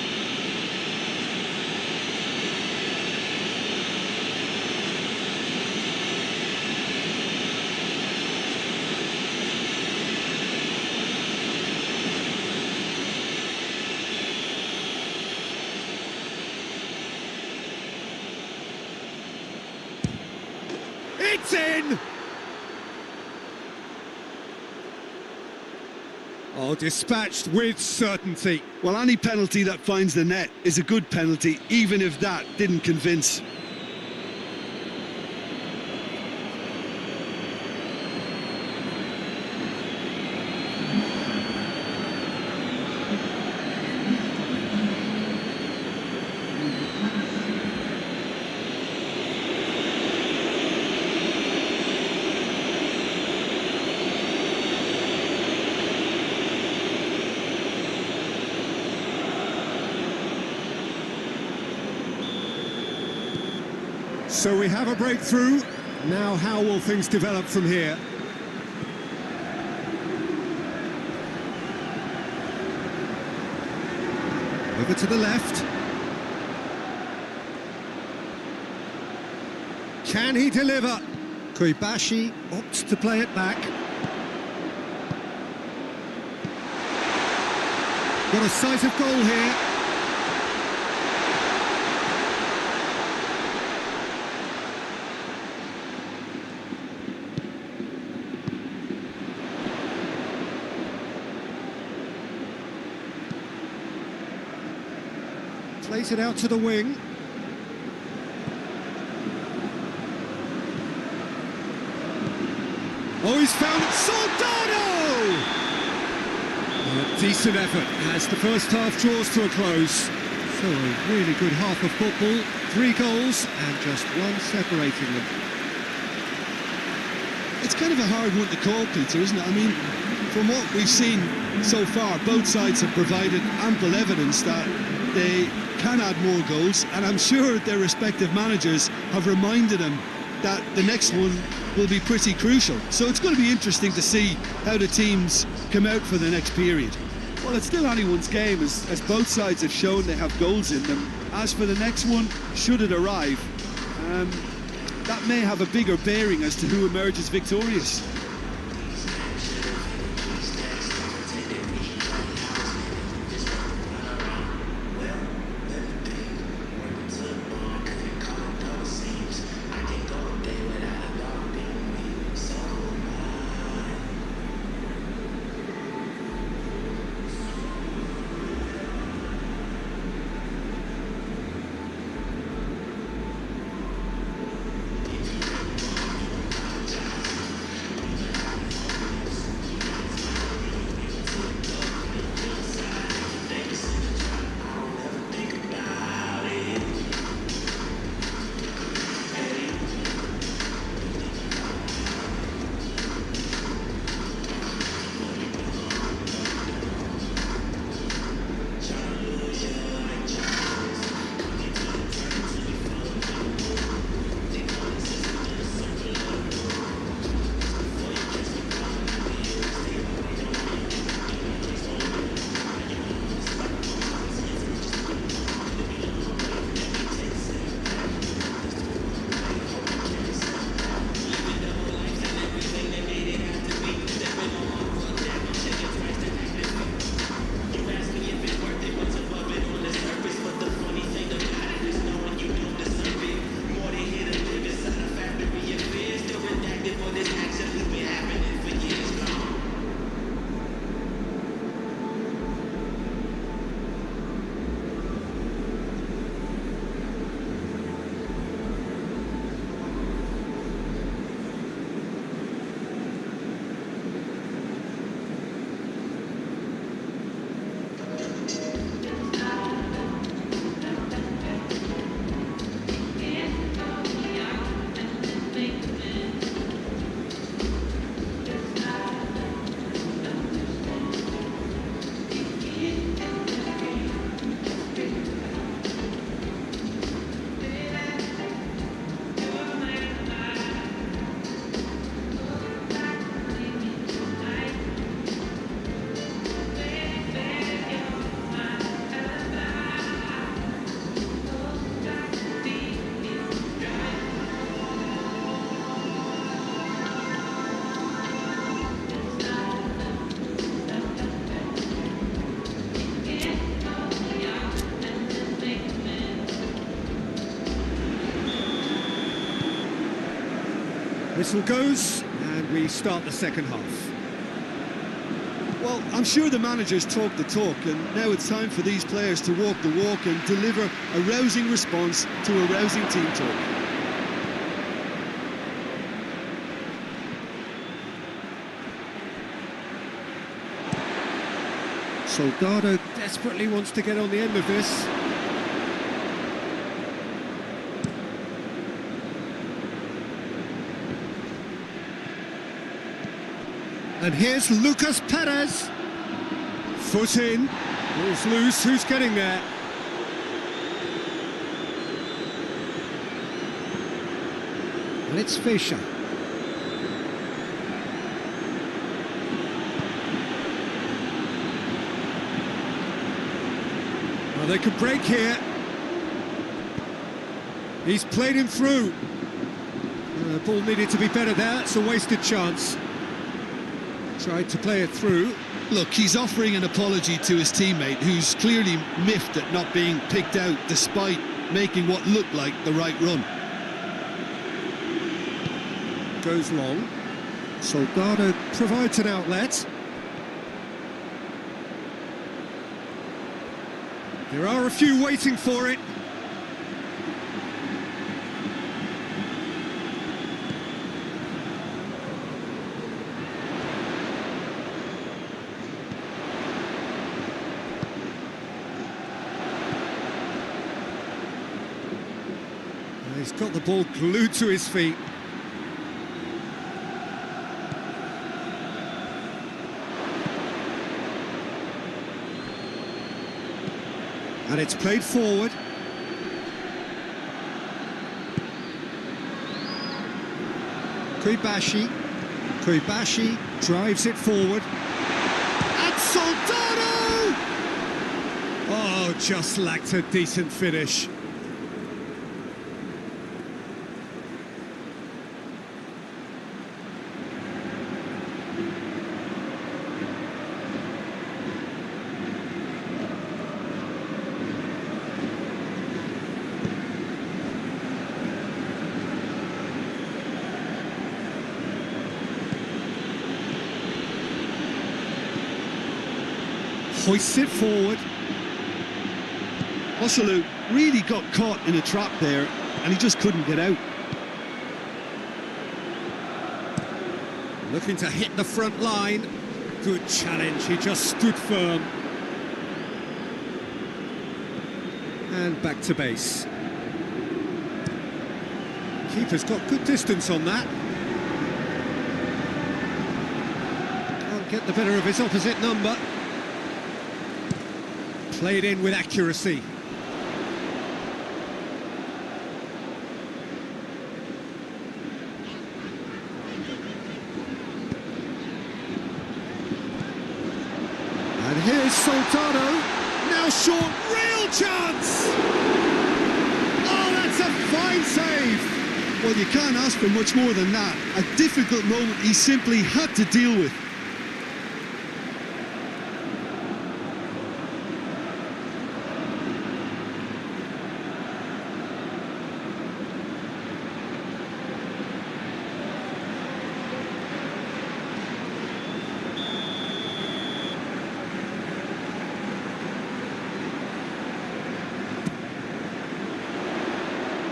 Speaker 1: It's in! Oh, dispatched with certainty.
Speaker 2: Well, any penalty that finds the net is a good penalty, even if that didn't convince.
Speaker 1: So we have a breakthrough. Now how will things develop from here? Over to the left. Can he deliver? Koibashi opts to play it back. Got a sight of goal here. Plays it out to the wing. Oh, he's found it. Soldado! A decent effort as the first half draws to a close. So a really good half of football. 3 goals and just one separating them.
Speaker 2: It's kind of a hard one to call, Peter, isn't it? I mean, from what we've seen so far, both sides have provided ample evidence that they can add more goals, and I'm sure their respective managers have reminded them that the next one will be pretty crucial. So it's going to be interesting to see how the teams come out for the next period. Well, it's still anyone's game, as both sides have shown they have goals in them. As for the next one, should it arrive, that may have a bigger bearing as to who emerges victorious.
Speaker 1: Whistle goes, and we start the second half.
Speaker 2: Well, I'm sure the managers talk the talk, and now it's time for these players to walk the walk and deliver a rousing response to a rousing team talk.
Speaker 1: Soldado desperately wants to get on the end of this. And here's Lucas Perez. Foot in. Ball's loose. Who's getting there? And it's Fischer. Well, They could break here. He's played him through. The ball needed to be better there. It's a wasted chance. Tried to play it through.
Speaker 2: Look, he's offering an apology to his teammate, who's clearly miffed at not being picked out despite making what looked like the right run.
Speaker 1: Goes long. Soldado provides an outlet. There are a few waiting for it. He's got the ball glued to his feet. And it's played forward. Kuibashi drives it forward. And Soldado! Oh, just lacked a decent finish. Hoists it forward.
Speaker 2: Osalu really got caught in a trap there, and he just couldn't get out.
Speaker 1: Looking to hit the front line. Good challenge, he just stood firm. And back to base. Keeper's got good distance on that. Can't get the better of his opposite number. Played in with accuracy. And here's Soldado. Now short, real chance! Oh, that's a fine save!
Speaker 2: Well, you can't ask for much more than that. A difficult moment he simply had to deal with.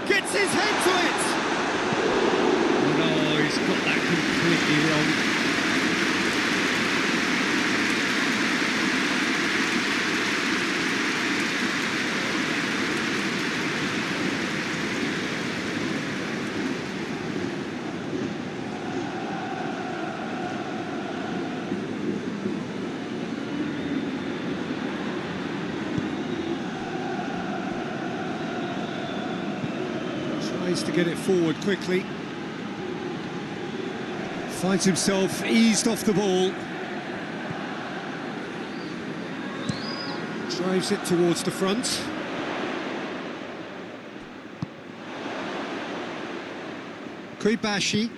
Speaker 1: Gets his head to it! No, he's got that completely wrong. Tries to get it forward quickly. Finds himself eased off the ball. Drives it towards the front. Kuibashi.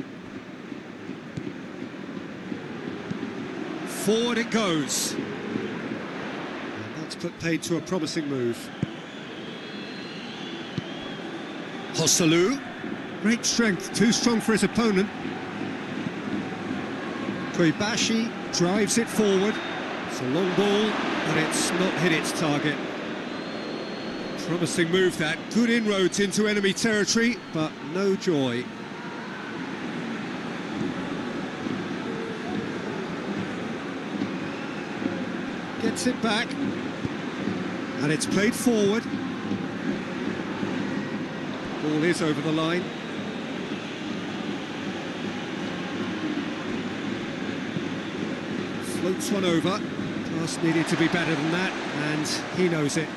Speaker 1: Forward it goes. And that's put paid to a promising move. Osalu. Great strength, too strong for his opponent. Kuibashi drives it forward. It's a long ball, but it's not hit its target. Promising move that. Good inroads into enemy territory, but no joy. Gets it back. And it's played forward. Ball is over the line. Floats one over. Pass needed to be better than that, and he knows it.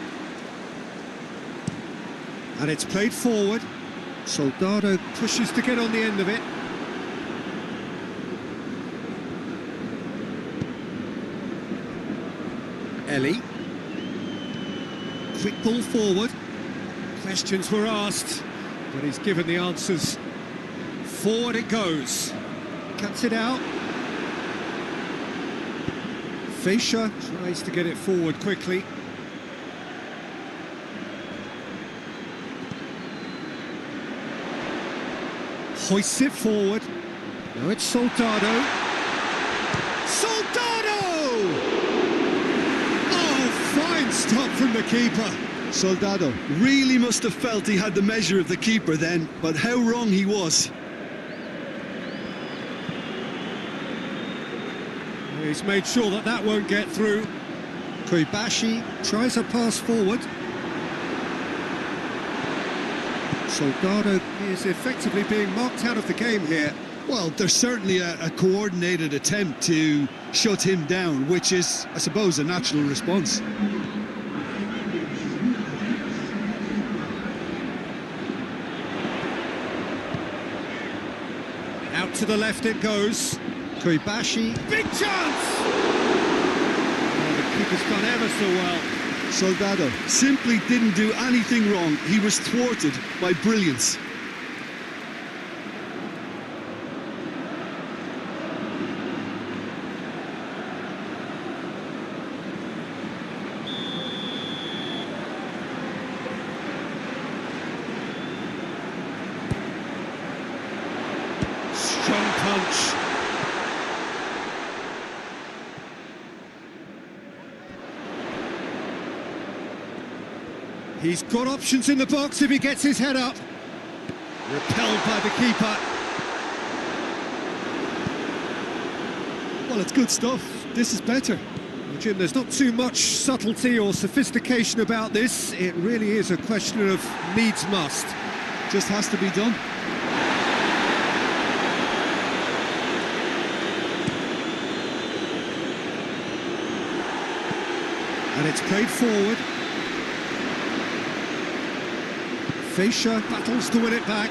Speaker 1: And it's played forward. Soldado pushes to get on the end of it. Ellie. quick ball forward. Questions were asked, but he's given the answers. Forward it goes. Cuts it out. Fischer tries to get it forward quickly. Hoists it forward. Now it's Soldado. Soldado! Oh, fine stop from the keeper.
Speaker 2: Soldado really must have felt he had the measure of the keeper then, but how wrong he was.
Speaker 1: He's made sure that that won't get through. Koibashi tries a pass forward. Soldado is effectively being marked out of the game here.
Speaker 2: Well, there's certainly a coordinated attempt to shut him down, which is, I suppose, a natural response.
Speaker 1: Out to the left it goes. Koibashi, big chance! Oh, the keeper's done ever so well.
Speaker 2: Soldado simply didn't do anything wrong. He was thwarted by brilliance.
Speaker 1: Strong punch. He's got options in the box if he gets his head up. Repelled by the keeper.
Speaker 2: Well, it's good stuff. This is better.
Speaker 1: Well, Jim, there's not too much subtlety or sophistication about this. It really is a question of needs must.
Speaker 2: Just has to be done.
Speaker 1: And it's played forward. Fischer battles to win it back.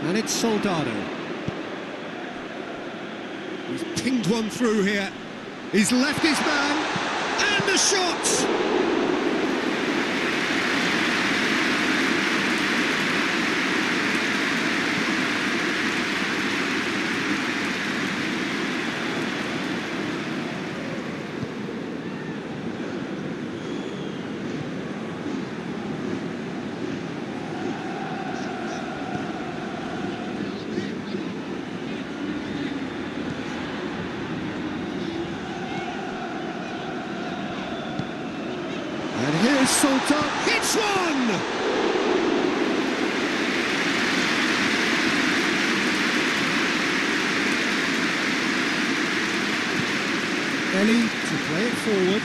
Speaker 1: And it's Soldado. He's pinged one through here. He's left his man. And the shot! And here's Soldado, hits one! Ellie to play it forward.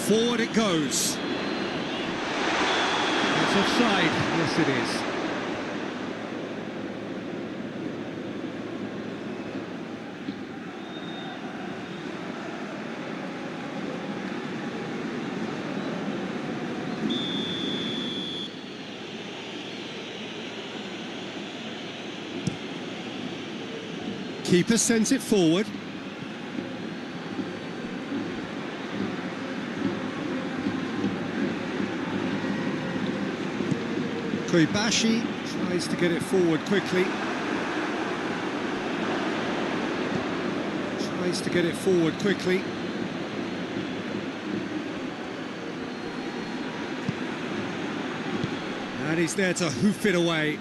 Speaker 1: Forward it goes. It's offside. Yes, it is. Keeper sends it forward. Koibashi tries to get it forward quickly. Tries to get it forward quickly. And he's there to hoof it away.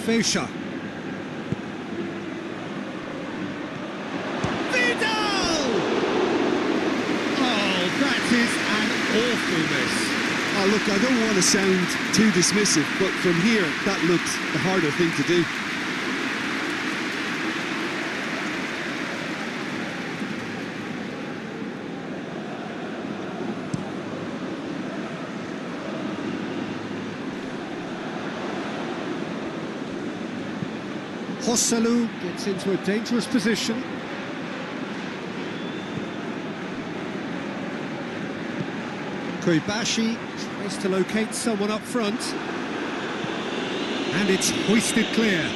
Speaker 1: Fischer. Awful miss.
Speaker 2: Oh, look, I don't want to sound too dismissive, but from here, that looked the harder thing to do.
Speaker 1: Joselu gets into a dangerous position. Koibashi tries to locate someone up front. And it's hoisted clear.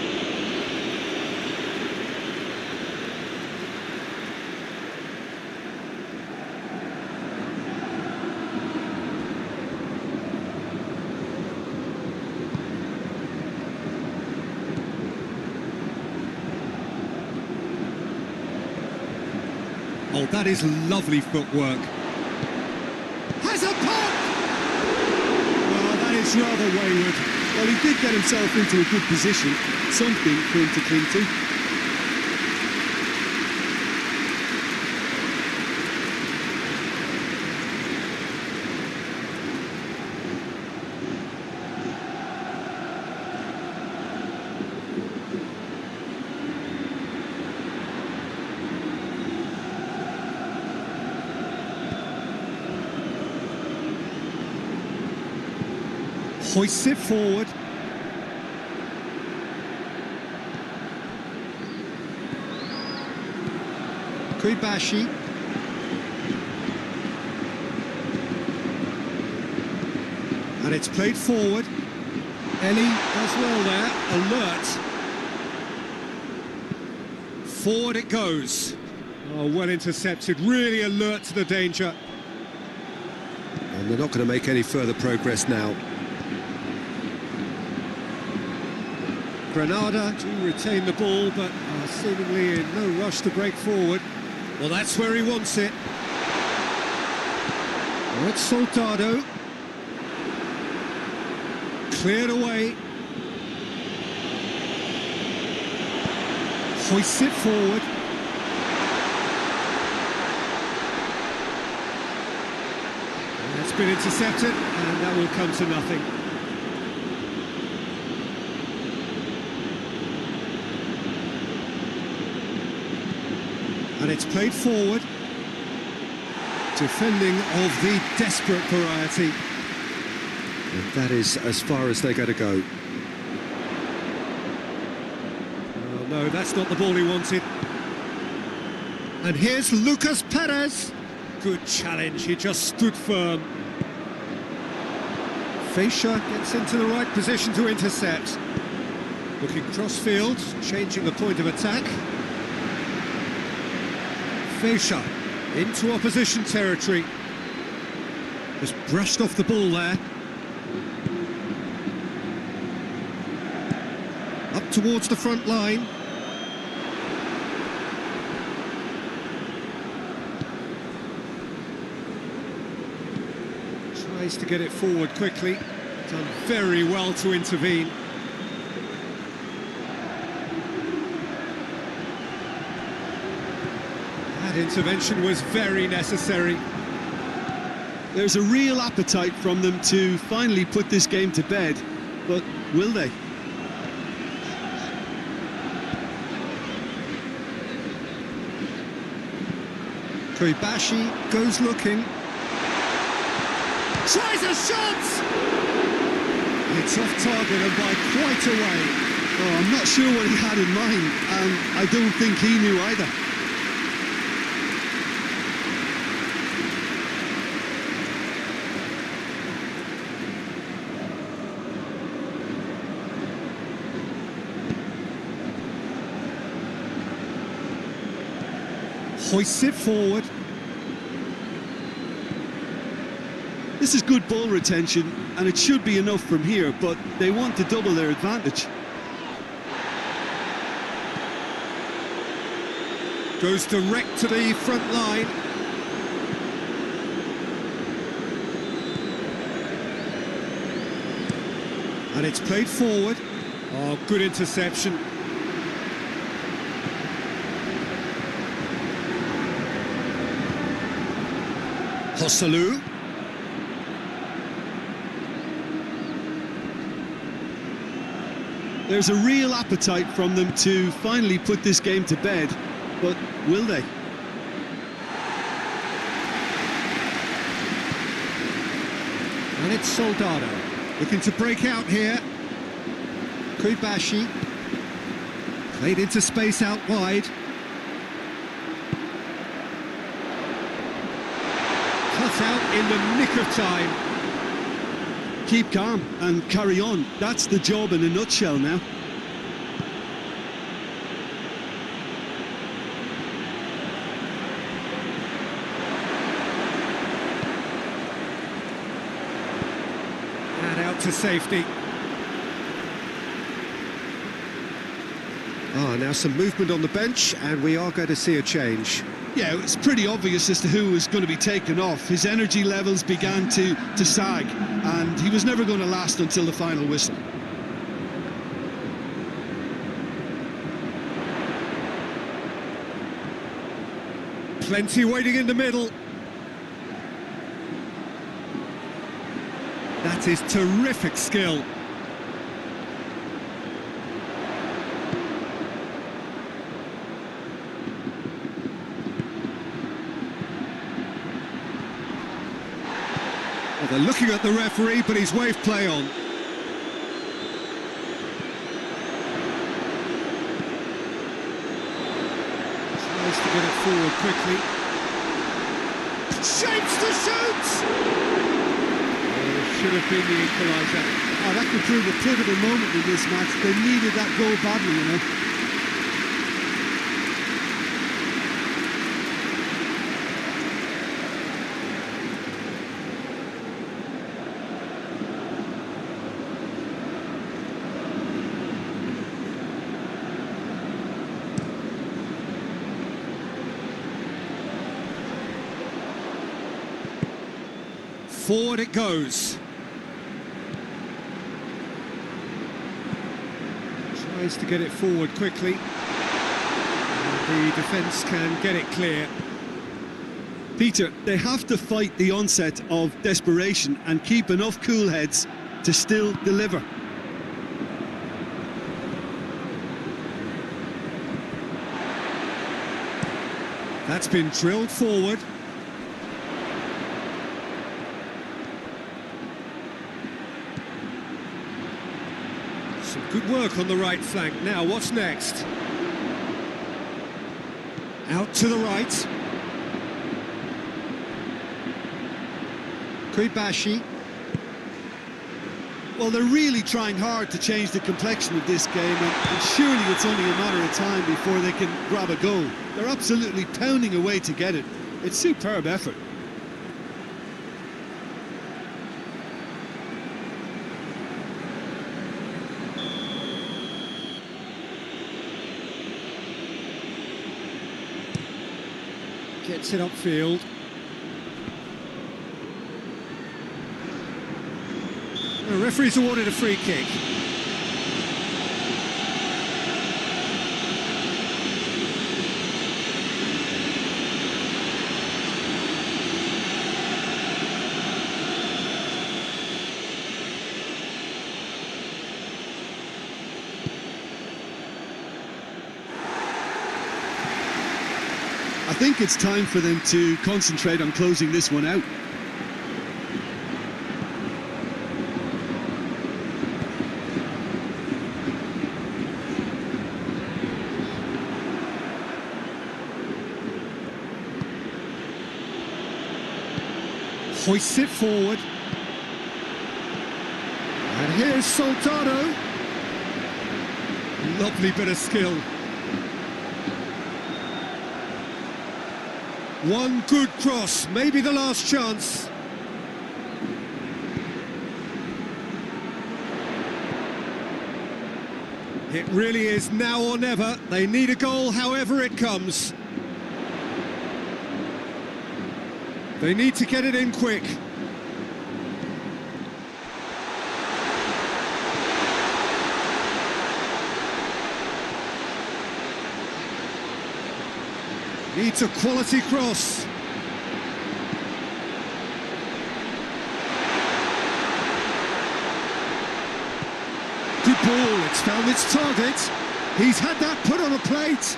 Speaker 1: Oh, that is lovely footwork. Has a pop! Well, that is rather wayward.
Speaker 2: Well, he did get himself into a good position, something for him to cling to.
Speaker 1: Hoists it forward. Koibashi. And it's played forward. Eli does well there, alert. Forward it goes. Oh, well intercepted, really alert to the danger. And they're not going to make any further progress now. Granada do retain the ball, but are seemingly in no rush to break forward. Well, that's where he wants it. Oh, it's Soldado. Cleared away. Hoists it forward. That's been intercepted, and that will come to nothing. And it's played forward. Defending of the desperate variety. And that is as far as they're going to go. Oh, no, that's not the ball he wanted. And here's Lucas Perez. Good challenge, he just stood firm. Feixa gets into the right position to intercept. Looking cross-field, changing the point of attack. Feixa into opposition territory. Just brushed off the ball there. Up towards the front line. Tries to get it forward quickly. Done very well to intervene. That intervention was very necessary.
Speaker 2: There's a real appetite from them to finally put this game to bed, but will they?
Speaker 1: Koibashi goes looking. Tries a shot! It's off target and by quite a way.
Speaker 2: Oh, I'm not sure what he had in mind, and I don't think he knew either.
Speaker 1: Hoists it forward.
Speaker 2: This is good ball retention, and it should be enough from here, but they want to double their advantage.
Speaker 1: Goes direct to the front line. And it's played forward. Oh, good interception. Joselu.
Speaker 2: There's a real appetite from them to finally put this game to bed, but will they?
Speaker 1: And it's Soldado looking to break out here. Koibashi Played into space out wide. Cut out in the nick of time.
Speaker 2: Keep calm and carry on. That's the job in a nutshell now.
Speaker 1: And out to safety. Now some movement on the bench, and we are going to see a change.
Speaker 2: Yeah, it's pretty obvious as to who was going to be taken off. His energy levels began to sag, and he was never going to last until the final whistle.
Speaker 1: Plenty waiting in the middle. That is terrific skill. Well, they're looking at the referee, but he's waved play on. Tries to get it forward quickly. Shapes to shoot! Should have been the equaliser.
Speaker 2: Oh, that could prove a pivotal moment in this match. They needed that goal badly, you know.
Speaker 1: Forward it goes. Tries to get it forward quickly. And the defence can get it clear.
Speaker 2: Peter, they have to fight the onset of desperation and keep enough cool heads to still deliver.
Speaker 1: That's been drilled forward. Some good work on the right flank. Now, what's next? Out to the right. Kuibashi.
Speaker 2: Well, they're really trying hard to change the complexion of this game, and surely it's only a matter of time before they can grab a goal. They're absolutely pounding away to get it. It's superb effort.
Speaker 1: Gets it upfield. The referee's awarded a free kick.
Speaker 2: I think it's time for them to concentrate on closing this one out.
Speaker 1: Hoists it forward. And here's Soldado. Lovely bit of skill. One good cross, maybe the last chance. It really is now or never. They need a goal however it comes. They need to get it in quick. Needs a quality cross. Good ball, it's found its target. He's had that put on a plate.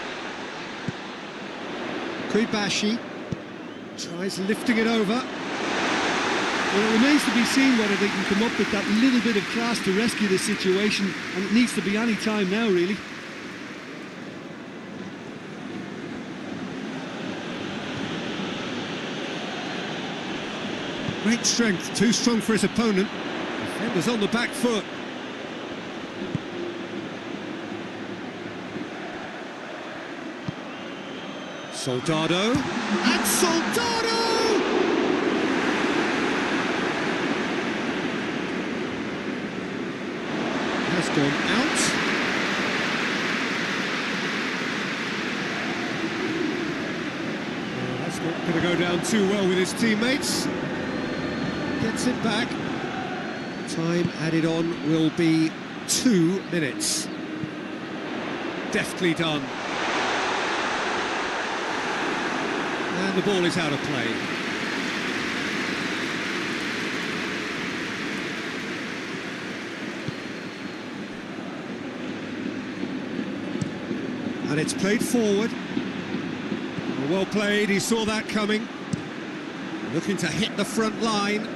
Speaker 1: Kuibashi tries lifting it over.
Speaker 2: Well, it remains to be seen whether they can come up with that little bit of class to rescue the situation, and it needs to be any time now, really.
Speaker 1: Great strength, too strong for his opponent. Defender's on the back foot. Soldado. And Soldado! Has gone out. Well, that's not going to go down too well with his teammates. Gets it back. Time added on will be 2 minutes. Deftly done. And the ball is out of play. And it's played forward. Well played, he saw that coming. Looking to hit the front line.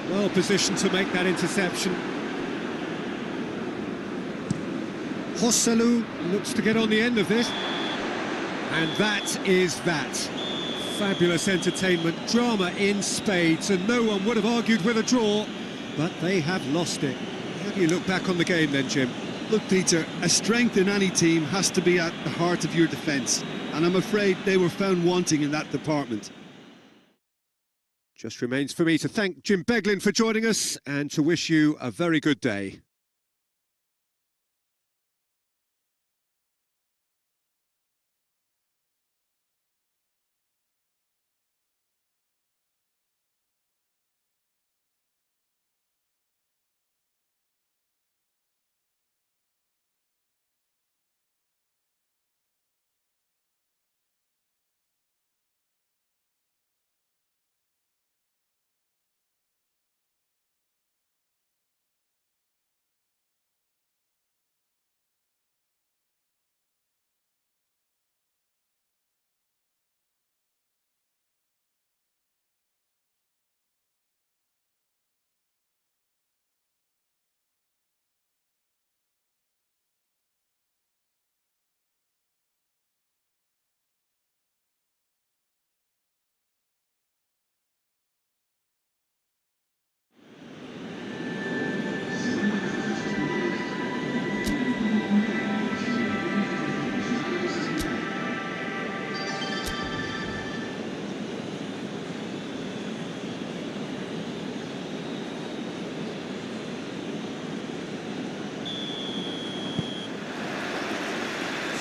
Speaker 1: Well positioned to make that interception. Joselu looks to get on the end of this. And that is that. Fabulous entertainment, drama in spades, and no one would have argued with a draw, but they have lost it. How do you look back on the game then, Jim?
Speaker 2: Look, Peter, a strength in any team has to be at the heart of your defence, and I'm afraid they were found wanting in that department.
Speaker 1: Just remains for me to thank Jim Beglin for joining us and to wish you a very good day.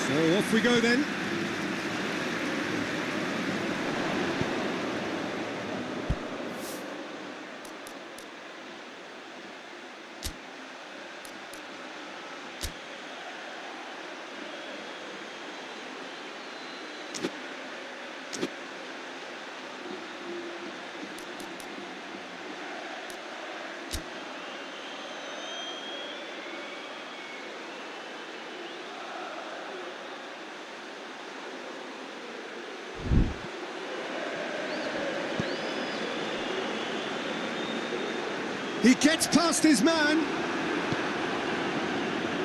Speaker 1: So off we go then. He gets past his man.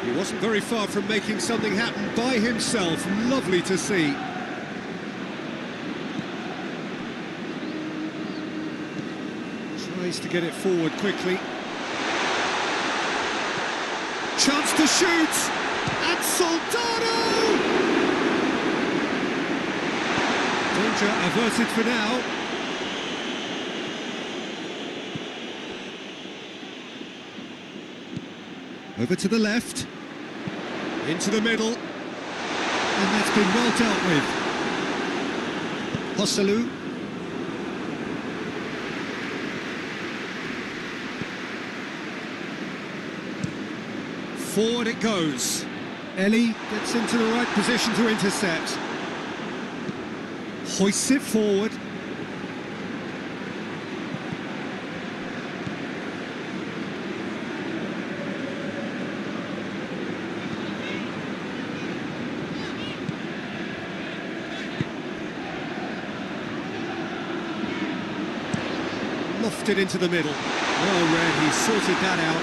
Speaker 1: He wasn't very far from making something happen by himself. Lovely to see. Tries to get it forward quickly. Chance to shoot. And Soldado! Danger averted for now. Over to the left, into the middle, and that's been well dealt with. Joselu. Forward it goes. Ellie gets into the right position to intercept. Hoists it forward. Lofted into the middle. Well read, he sorted that out.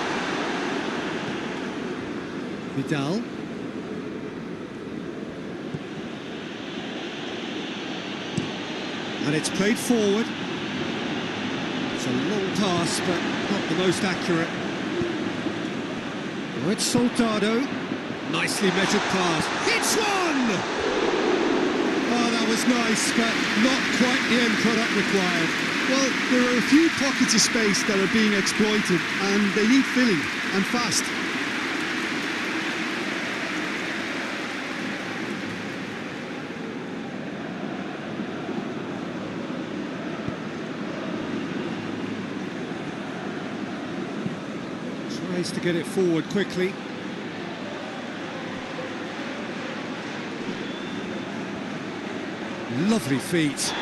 Speaker 1: Vidal. And it's played forward. It's a long pass, but not the most accurate. Oh, it's Soldado. Nicely measured pass. Hits one! Oh, that was nice, but not quite the end product required.
Speaker 2: Well, there are a few pockets of space that are being exploited, and they need filling, and fast.
Speaker 1: Tries to get it forward quickly. Lovely feet.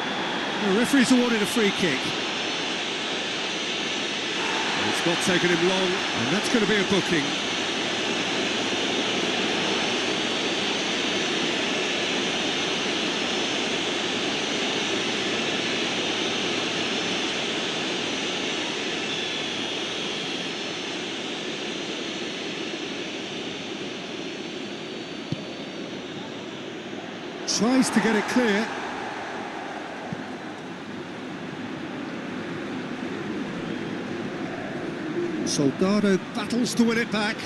Speaker 1: The referee's awarded a free kick. It's not taken him long, and that's going to be a booking. Tries to get it clear. Soldado battles to win it back.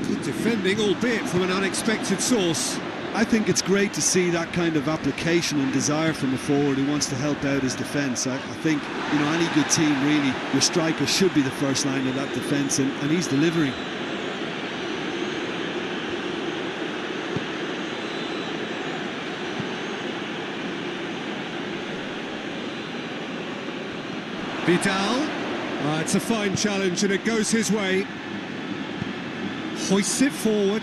Speaker 1: Good defending, albeit from an unexpected source.
Speaker 2: I think it's great to see that kind of application and desire from a forward who wants to help out his defence. I think, you know, any good team, really, your striker should be the first line of that defence, and he's delivering.
Speaker 1: Vidal. It's a fine challenge and it goes his way. Hoists it forward.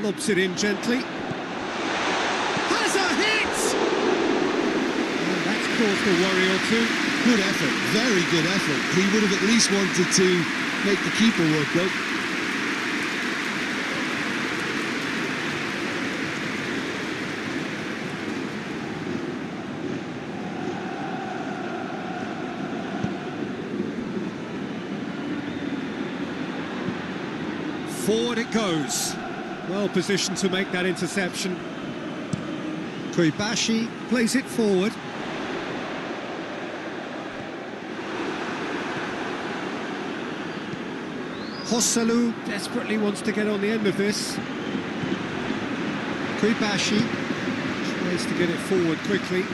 Speaker 1: Lobs it in gently. Has a hit! And that's caused a worry or two.
Speaker 2: Good effort, very good effort. He would have at least wanted to make the keeper work, though.
Speaker 1: Forward it goes. Well positioned to make that interception. Koibashi plays it forward. Hosalu desperately wants to get on the end of this. Koibashi tries to get it forward quickly.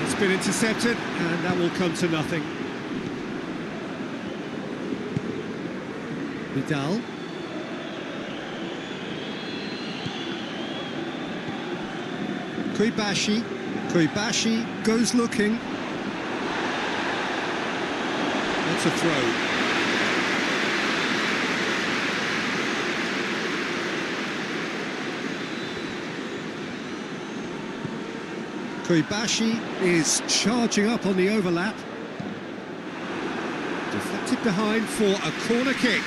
Speaker 1: It's been intercepted and that will come to nothing. Vidal. Koibashi goes looking. That's a throw. Koibashi is charging up on the overlap. Deflected behind for a corner kick.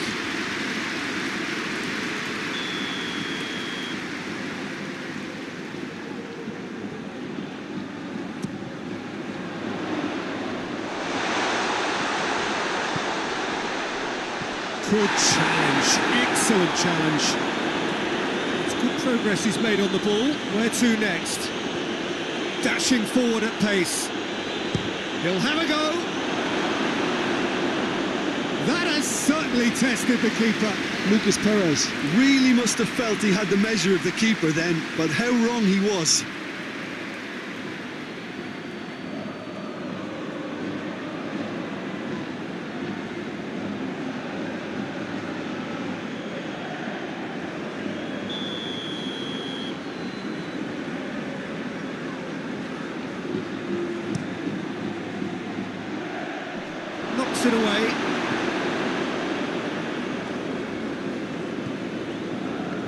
Speaker 1: Good challenge, excellent challenge. It's good progress he's made on the ball. Where to next? Dashing forward at pace. He'll have a go. That has certainly tested the keeper.
Speaker 2: Lucas Perez really must have felt he had the measure of the keeper then, but how wrong he was.
Speaker 1: Knocks it away.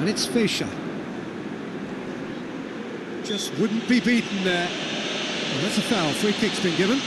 Speaker 1: And it's Fischer. Just wouldn't be beaten there. Well, that's a foul. Free kick's been given.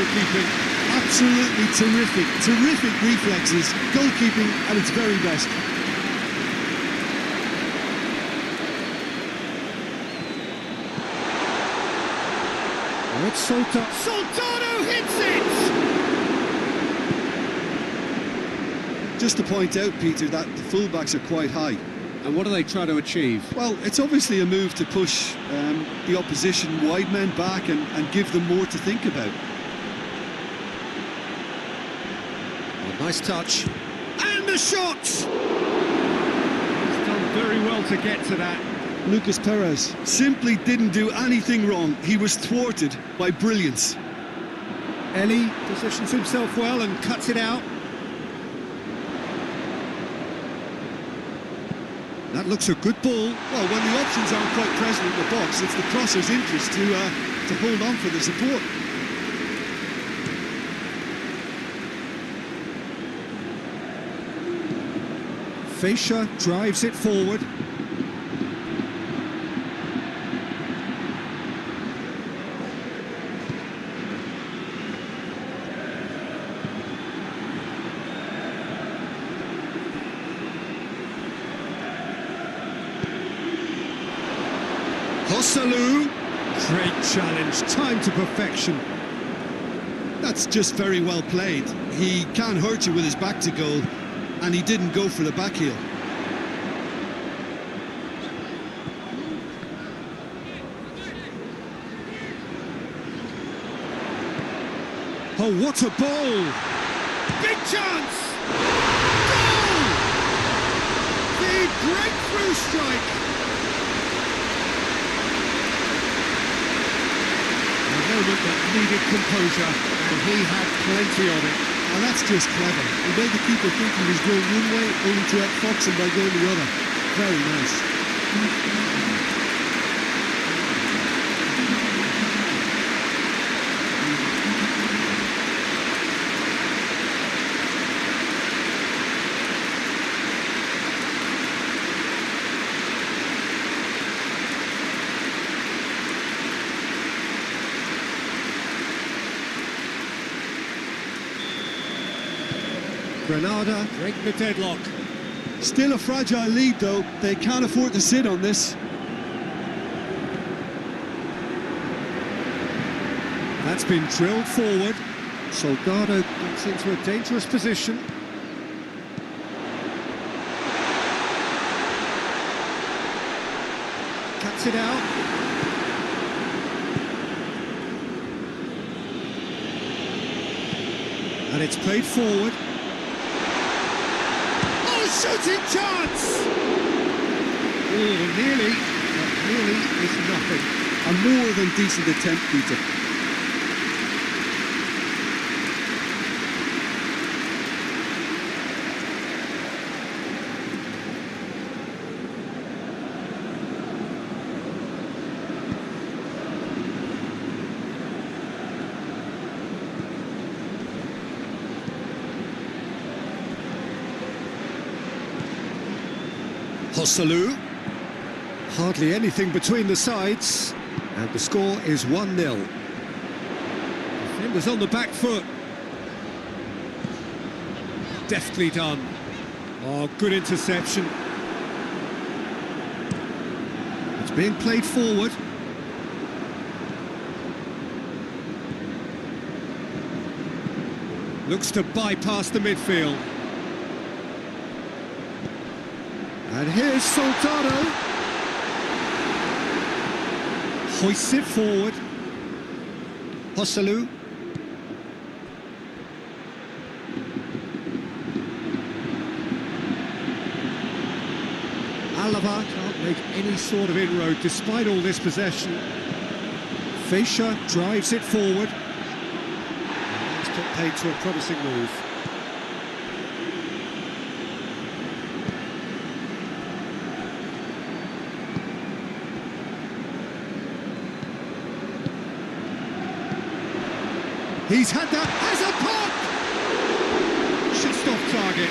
Speaker 1: goalkeeping.
Speaker 2: Absolutely terrific, terrific reflexes. Goalkeeping at its very best.
Speaker 1: It's Soldado hits it!
Speaker 2: Just to point out, Peter, that the fullbacks are quite high.
Speaker 1: And what are they trying to achieve?
Speaker 2: Well, it's obviously a move to push the opposition wide men back and give them more to think about.
Speaker 1: A nice touch. And the shot! He's done very well to get to that.
Speaker 2: Lucas Perez simply didn't do anything wrong. He was thwarted by brilliance.
Speaker 1: Ellie positions himself well and cuts it out. That looks a good ball.
Speaker 2: Well, when the options aren't quite present in the box, it's the crosser's interest to hold on for the support.
Speaker 1: Fischer drives it forward. Joselu. Great challenge, time to perfection.
Speaker 2: That's just very well played. He can't hurt you with his back to goal, and he didn't go for the back heel.
Speaker 1: Oh, what a ball! Big chance! Goal! The breakthrough strike! A moment that needed composure, and he had plenty of it.
Speaker 2: And that's just clever. He made the keeper think he was going one way, only to outfox him by going the other. Very nice.
Speaker 1: Granada break the deadlock.
Speaker 2: Still a fragile lead, though. They can't afford to sit on this.
Speaker 1: That's been drilled forward. Soldado gets into a dangerous position. Cuts it out. And it's played forward. Shooting chance! Oh, nearly, but nearly is nothing.
Speaker 2: A more than decent attempt, Peter.
Speaker 1: Joselu. Hardly anything between the sides, and the score is 1-0. Defenders on the back foot. Deftly done. Oh, good interception. It's being played forward. Looks to bypass the midfield. And here's Soldado. Hoists it forward. Joselu. Alaba can't make any sort of inroad despite all this possession. Fischer drives it forward. That's put paid to a promising move. He's had that as a pop! Should stop target.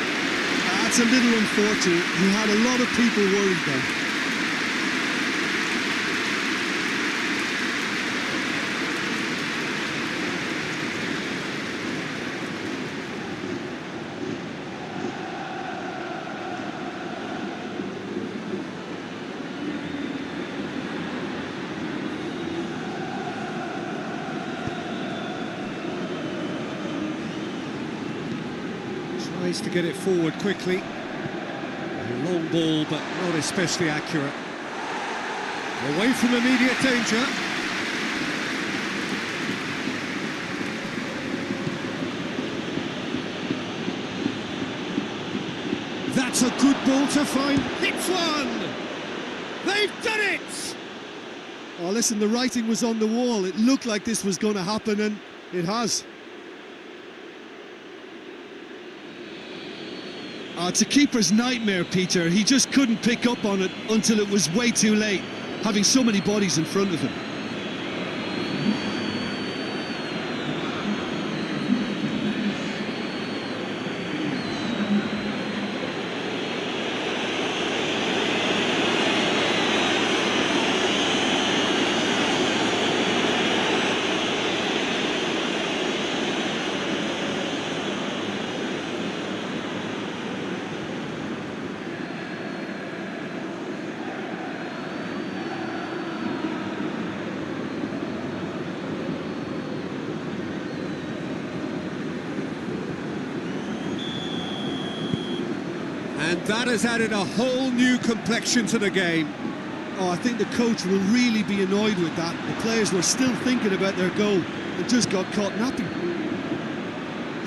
Speaker 2: That's a little unfortunate. He had a lot of people worried then.
Speaker 1: Tries to get it forward quickly. A long ball, but not especially accurate. Away from immediate danger. That's a good ball to find. Hits one! They've done it!
Speaker 2: Oh, listen, the writing was on the wall. It looked like this was going to happen, and it has. Oh, it's a keeper's nightmare, Peter. He just couldn't pick up on it until it was way too late, having so many bodies in front of him.
Speaker 1: And that has added a whole new complexion to the game.
Speaker 2: Oh, I think the coach will really be annoyed with that. The players were still thinking about their goal and just got caught napping.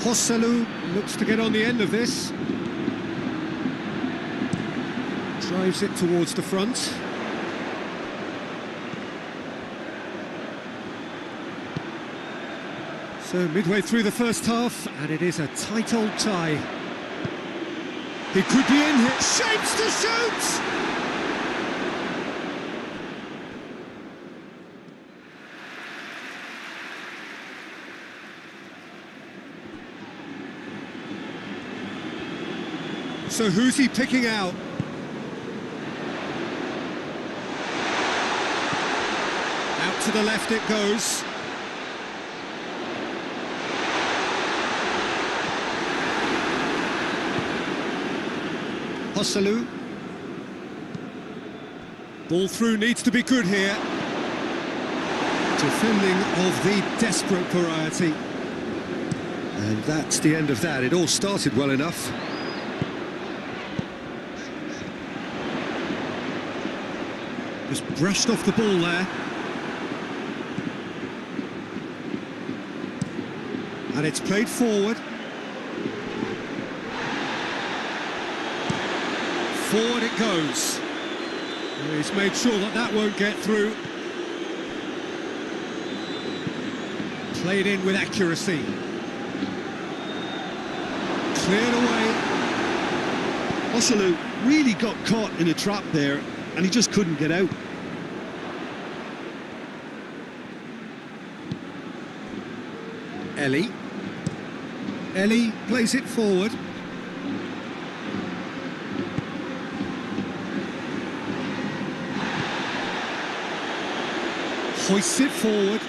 Speaker 1: Joselu looks to get on the end of this. Drives it towards the front. So midway through the first half, and it is a tight old tie. He could be in here. Shapes to shoot! So who's he picking out? Out to the left it goes. Joselu. Ball through needs to be good here. Defending of the desperate variety. And that's the end of that. It all started well enough. Just brushed off the ball there. And it's played forward. Forward it goes. He's made sure that that won't get through. Played in with accuracy. Cleared away.
Speaker 2: Joselu really got caught in a trap there, and he just couldn't get out.
Speaker 1: Ellie plays it forward. Hoists it forward.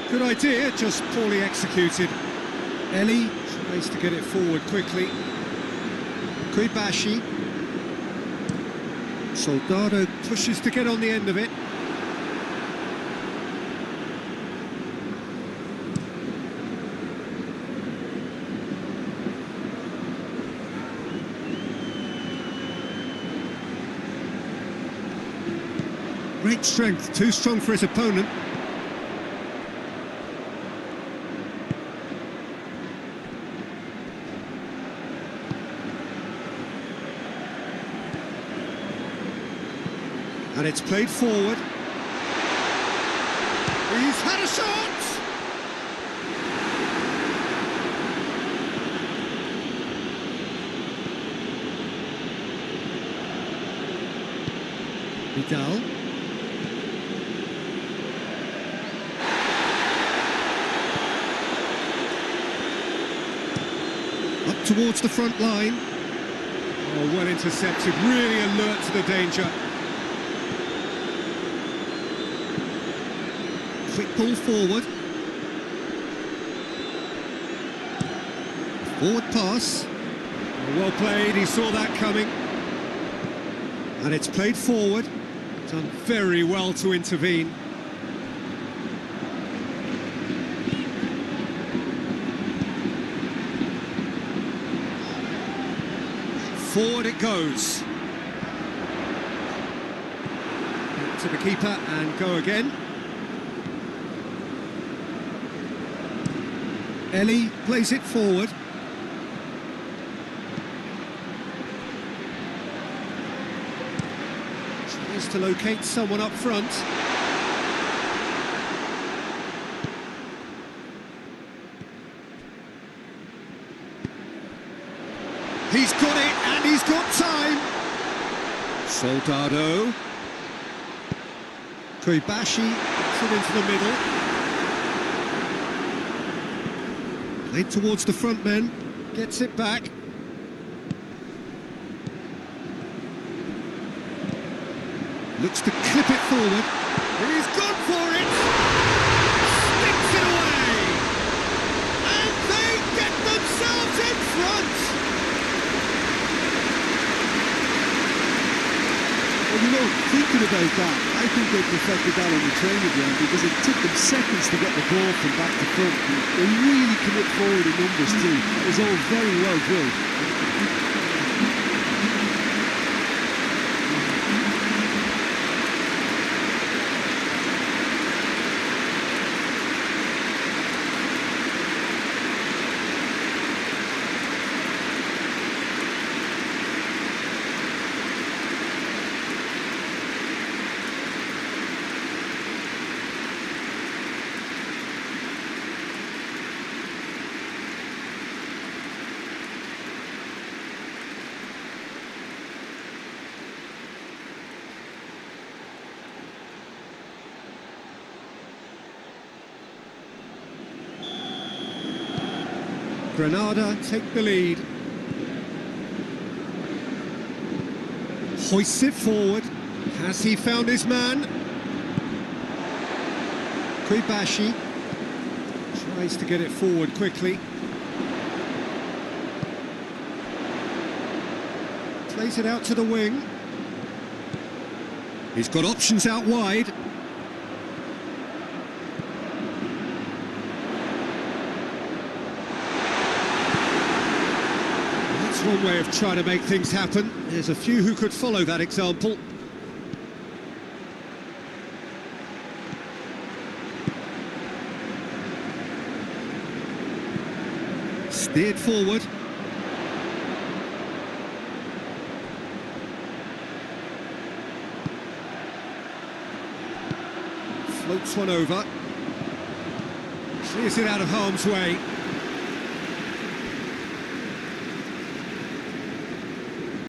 Speaker 1: Good idea, just poorly executed. Ellie tries to get it forward quickly. Kuibashi. Soldado pushes to get on the end of it. Great strength, too strong for his opponent. And it's played forward. He's had a shot! Vidal. Up towards the front line. Oh, well intercepted, really alert to the danger. Quick ball forward. Forward pass. Oh, well played, he saw that coming. And it's played forward. Done very well to intervene. Forward it goes. Back to the keeper and go again. Ellie plays it forward. Tries to locate someone up front. He's got it, and he's got time. Soldado. Koibashi gets it into the middle. Played towards the front men. Gets it back. Looks to clip it forward. And he's gone for it. Sticks it away. And they get themselves in front.
Speaker 2: Well, you know, thinking about that, I think they perfected that on the training ground because it took them seconds to get the ball from back to front. They really commit forward in numbers too. It was all very well drilled.
Speaker 1: Granada take the lead. Hoists it forward. Has he found his man? Koibashi tries to get it forward quickly. Plays it out to the wing. He's got options out wide. One way of trying to make things happen. There's a few who could follow that example. Steered forward. Floats one over. Clears it out of harm's way.